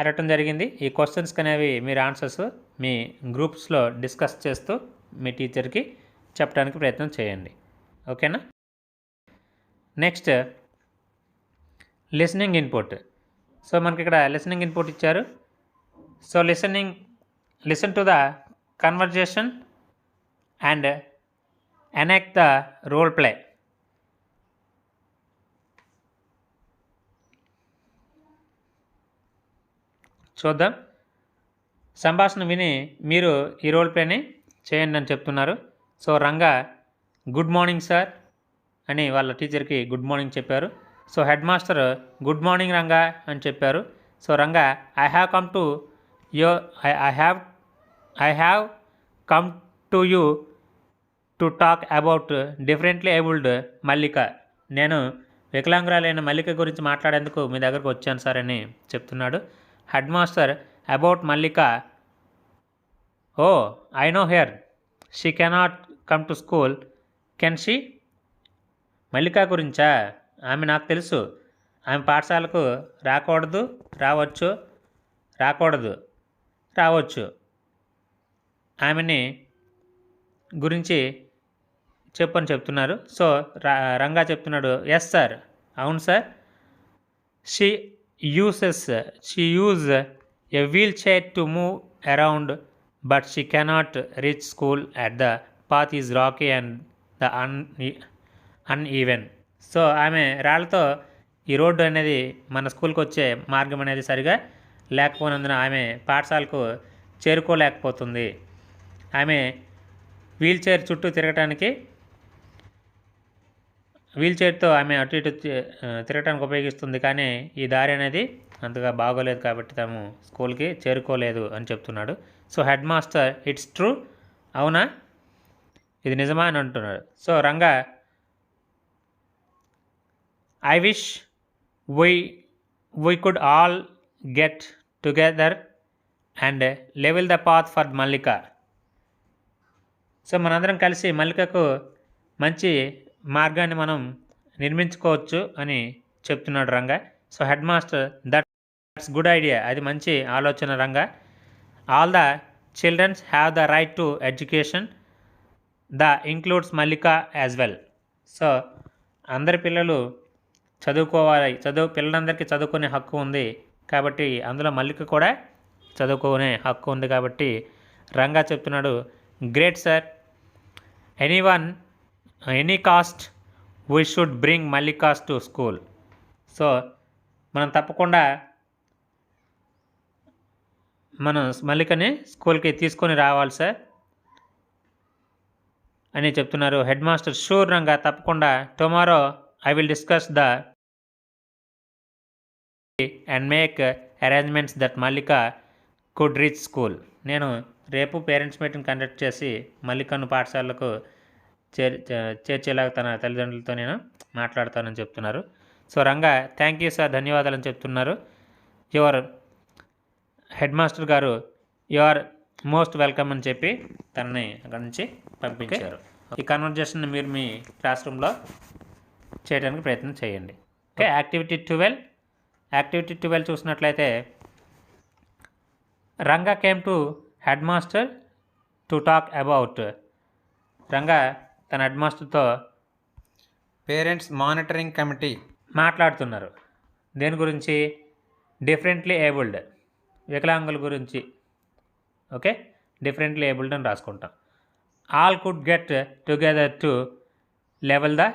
A: అడగటం జరిగింది. ఈ క్వశ్చన్స్కి అనేవి మీరు ఆన్సర్స్ మీ గ్రూప్స్లో డిస్కస్ చేస్తూ మీ టీచర్కి చెప్పడానికి ప్రయత్నం చేయండి. ఓకేనా. Next listening input. సో మనకి ఇక్కడ లిసనింగ్ ఇన్పుట్ ఇచ్చారు. So listen to the conversation and enact the role play. చూద్దాం. సంభాషణ విని మీరు ఈ రోల్ ప్లేని చేయండి అని చెప్తున్నారు. So Ranga, good morning sir అని వాళ్ళ టీచర్కి గుడ్ మార్నింగ్ చెప్పారు. So head master, good morning Ranga అని చెప్పారు. So Ranga, I have come to you to talk about differently abled Mallika. నేను వికలాంగురాలైన మల్లిక గురించి మాట్లాడేందుకు మీ దగ్గరకు వచ్చాను సార్ అని చెప్తున్నాడు. Headmaster about Mallika, oh I know her, she cannot come to school, can she? Mallika గురించా? ఆమె నాకు తెలుసు. ఆమె పాఠశాలకు రాకూడదు, రావచ్చు, రాకూడదు, రావచ్చు. ఆమెని గురించి చెప్పని చెప్తున్నారు. సో రంగా చెప్తున్నాడు, ఎస్ సార్, అవును sir. She use a wheel chair to move around but she cannot reach school at the path is rocky and the uneven. So ఆమె రాళ్లతో ఈ రోడ్డు అనేది మన స్కూల్కి వచ్చే మార్గం అనేది సరిగా లేకపోయినందున ఆమె పాఠశాలకు చేరుకోలేకపోతుంది. ఆమె వీల్ చైర్ చుట్టూ వీల్ చైర్తో ఆమె అటు ఇటు తిరగటానికి ఉపయోగిస్తుంది, కానీ ఈ దారి అనేది అంతగా బాగోలేదు కాబట్టి తాము స్కూల్కి చేరుకోలేదు అని చెప్తున్నాడు. So head master, it's true, అవునా, ఇది నిజమా అని అంటున్నాడు. So Ranga, I wish we could all get together and level the path for Mallika. So మనందరం కలిసి మల్లికకు మంచి మార్గాన్ని మనం నిర్మించుకోవచ్చు అని చెప్తున్నాడు Ranga. So head master, that's good idea, అది మంచి ఆలోచన Ranga. All the childrens have the right to education, the includes Mallika as well. So అందరి పిల్లలు చదువుకోవాలి, పిల్లలందరికీ చదువుకునే హక్కు ఉంది కాబట్టి అందులో మల్లిక కూడా చదువుకునే హక్కు ఉంది కాబట్టి రంగా చెప్తున్నాడు, great sir, any cost we should bring Mallika's to school. So మనం తప్పకుండా మనం మల్లికని స్కూల్కి తీసుకొని రావాలి సార్ అని చెప్తున్నారు. హెడ్ మాస్టర్, షూర్ రంగా, తప్పకుండా, tomorrow I will discuss the and make arrangements that Mallika could reach school. నేను రేపు పేరెంట్స్ మీటింగ్ కండక్ట్ చేసి మల్లికను పాఠశాలకు చేర్చేలాగా తన తల్లిదండ్రులతో నేను మాట్లాడతానని చెప్తున్నారు. So Ranga, thank you sir, ధన్యవాదాలని చెప్తున్నారు. Your headmaster garu, you are most welcome అని చెప్పి తనని అక్కడి నుంచి పంపించారు. ఈ కన్వర్జేషన్ మీరు మీ క్లాస్ రూమ్లో చేయడానికి ప్రయత్నం చేయండి. ఓకే, యాక్టివిటీ 12 చూసినట్లయితే, Ranga came to head master to talk about. Ranga తన హెడ్ మాస్టర్తో పేరెంట్స్ మానిటరింగ్ కమిటీ మాట్లాడుతున్నారు. దేని గురించి? డిఫరెంట్లీ ఏబుల్డ్, వికలాంగుల గురించి. ఓకే, డిఫరెంట్లీ ఏబుల్డ్ అని రాసుకుంటాం. All could get together to level the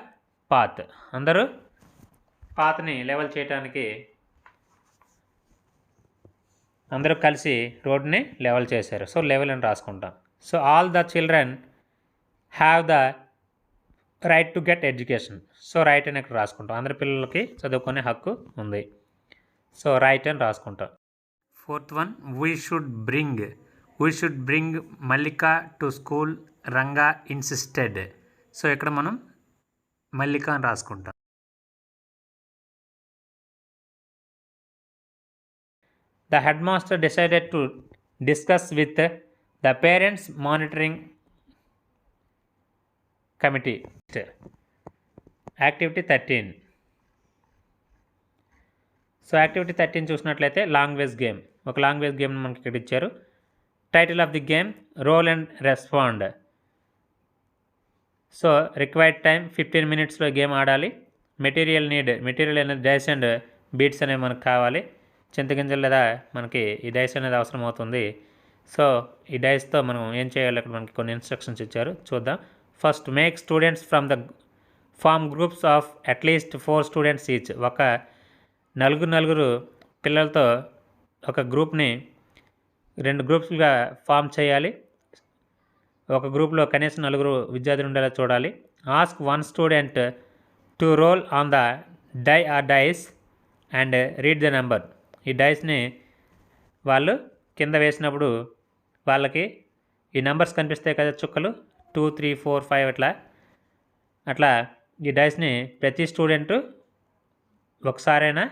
A: path. అందరూ పాత్ని లెవెల్ చేయడానికి అందరూ కలిసి రోడ్ని లెవెల్ చేశారు. సో లెవెల్ అని రాసుకుంటాం. So all the children have the right to get education. So right అని ఇక్కడ రాసుకుంటాం. అందరి పిల్లలకి చదువుకునే హక్కు ఉంది. సో రైట్ అని రాసుకుంటాం. 4th one, we should bring Mallika to school, Ranga insisted. So ఇక్కడ మనం మల్లిక అని రాసుకుంటాం. The headmaster decided to discuss with the parents monitoring committee. Activity 13. So activity 13 చూసినట్లయితే లాంగ్వేజ్ గేమ్. ఒక లాంగ్వేజ్ గేమ్ మనకి ఇక్కడ ఇచ్చారు. Title of the game, role and respond. So required time 15 minutesలో గేమ్ ఆడాలి. మెటీరియల్ అనేది డైస్ అండ్ బీట్స్ అనేవి మనకు కావాలి. చింతగింజలు లేదా మనకి ఈ డైస్ అనేది అవసరం అవుతుంది. సో ఈ డైస్తో మనం ఏం చేయాలి, అక్కడ మనకి కొన్ని ఇన్స్ట్రక్షన్స్ ఇచ్చారు, చూద్దాం. First, make students from the form groups of at least 4 students each. ఒక నలుగురు పిల్లలతో ఒక గ్రూప్ని 2 గ్రూప్స్గా ఫామ్ చేయాలి. ఒక గ్రూప్లో కనీసం 4 విద్యార్థులు ఉండేలా చూడాలి. Ask 1 student to roll on the die or dice and read the number. ఈ డైస్ని వాళ్ళు కింద వేసినప్పుడు వాళ్ళకి ఈ నెంబర్స్ కనిపిస్తాయి కదా, చుక్కలు 2, 3, 4, 5 అట్లా ఈ డైస్ని ప్రతి స్టూడెంటు
B: ఒకసారైనా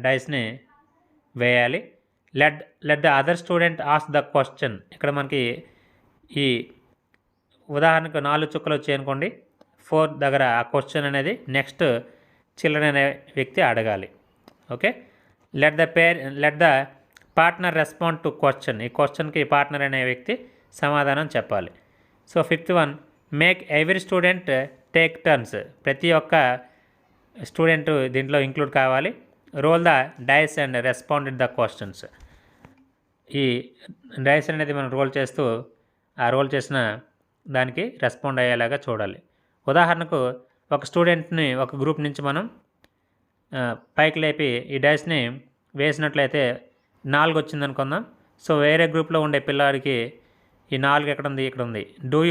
B: డైస్ని వేయాలి. Let the other student ask the question. ఇక్కడ మనకి ఈ ఉదాహరణకు 4 చుక్కలు వచ్చాయి అనుకోండి, 4 దగ్గర ఆ క్వశ్చన్ అనేది నెక్స్ట్ చిల్డ్రన్ అనే వ్యక్తి అడగాలి. Okay. Let the partner respond to question. ఈ క్వశ్చన్కి పార్ట్నర్ అనే వ్యక్తి సమాధానం చెప్పాలి. So 5th one, make every student take turns. ప్రతి ఒక్క స్టూడెంట్ దీంట్లో ఇంక్లూడ్ కావాలి. Roll the dice and respond the questions. ఈ డైస్ అనేది మనం రోల్ చేస్తూ ఆ రోల్ చేసిన దానికి రెస్పాండ్ అయ్యేలాగా చూడాలి. ఉదాహరణకు ఒక స్టూడెంట్ని ఒక గ్రూప్ నుంచి మనం పైకి లేపి ఈ డైస్ని వేసినట్లయితే 4 వచ్చింది అనుకుందాం. సో వేరే గ్రూప్లో ఉండే పిల్లాడికి ఈ 4 ఎక్కడ ఉంది, ఇక్కడ ఉంది. డూ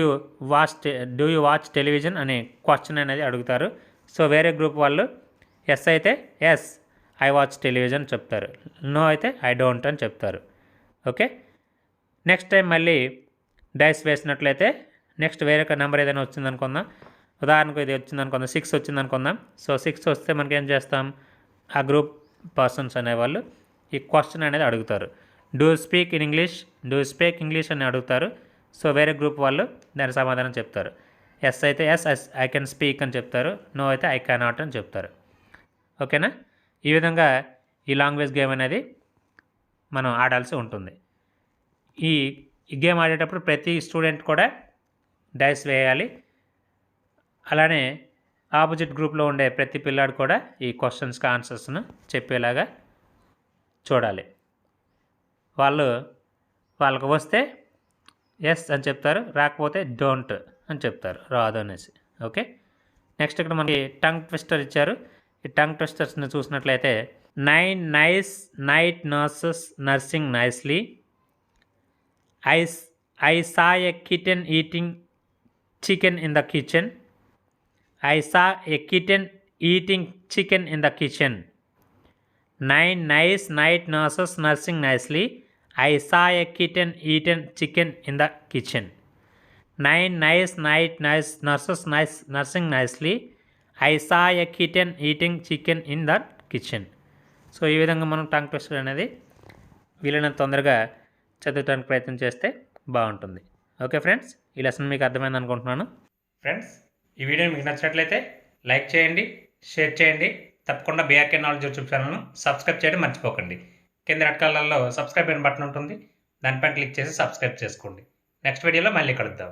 B: యూ వాచ్ టెలివిజన్ అనే క్వశ్చన్ అనేది అడుగుతారు. సో వేరే గ్రూప్ వాళ్ళు ఎస్ అయితే ఎస్ ఐ వాచ్ టెలివిజన్ చెప్తారు, నో అయితే ఐ డోంట్ అని చెప్తారు. ఓకే. నెక్స్ట్ టైం మళ్ళీ డైస్ వేసినట్లయితే నెక్స్ట్ వేరే నెంబర్ ఏదైనా వచ్చిందనుకుందాం. ఉదాహరణకు ఇది వచ్చిందనుకుందాం, 6 వచ్చిందనుకుందాం. సో 6 వస్తే మనకి ఏం చేస్తాం, ఆ గ్రూప్ పర్సన్స్ అనేవాళ్ళు ఈ క్వశ్చన్ అనేది అడుగుతారు. డూ స్పీక్ ఇంగ్లీష్ అని అడుగుతారు. సో వేరే గ్రూప్ వాళ్ళు దాని సమాధానం చెప్తారు. ఎస్ అయితే ఎస్ ఐ కెన్ స్పీక్ అని చెప్తారు, నో అయితే ఐ కెనాట్ అని చెప్తారు. ఓకేనా. ఈ విధంగా ఈ లాంగ్వేజ్ గేమ్ అనేది మనం ఆడాల్సి ఉంటుంది. ఈ గేమ్ ఆడేటప్పుడు ప్రతి స్టూడెంట్ కూడా డైస్ వేయాలి. అలానే ఆపోజిట్ గ్రూప్లో ఉండే ప్రతి పిల్లాడు కూడా ఈ క్వశ్చన్స్కి ఆన్సర్స్ను చెప్పేలాగా చూడాలి. వాళ్ళకు వస్తే ఎస్ అని చెప్తారు, రాకపోతే డోంట్ అని చెప్తారు, రాదు అనేసి. ఓకే. నెక్స్ట్ ఇక్కడ మనకి టంగ్ ట్విస్టర్ ఇచ్చారు. ఈ టంగ్ ట్విస్టర్స్ని చూసినట్లయితే 9 nice night nurses nursing nicely. I saw a kitten eating chicken in the kitchen. I saw a kitten eating chicken in the kitchen. 9 nice night nurses nursing nicely. I saw a kitten eating chicken in the kitchen. 9 nice nurses nursing nicely. I saw a kitten eating chicken in the kitchen. So ఈ విధంగా మనం tongue twister అనేది వీలైనంత తొందరగా చదవడానికి ప్రయత్నం చేస్తే బాగుంటుంది. ఓకే ఫ్రెండ్స్, ఈ లెసన్ మీకు అర్థమైంది అనుకుంటున్నాను.
A: ఫ్రెండ్స్, ఈ వీడియో మీకు నచ్చినట్లయితే లైక్ చేయండి, షేర్ చేయండి. తప్పకుండా బీఆర్కే నాలెడ్జ్ యూట్యూబ్ ఛానల్ను సబ్స్క్రైబ్ చేయడం మర్చిపోకండి. కింద రెడ్ కలర్లో సబ్స్క్రైబ్ అయిన బటన్ ఉంటుంది, దానిపైన క్లిక్ చేసి సబ్స్క్రైబ్ చేసుకోండి. నెక్స్ట్ వీడియోలో మళ్ళీ కలుద్దాం.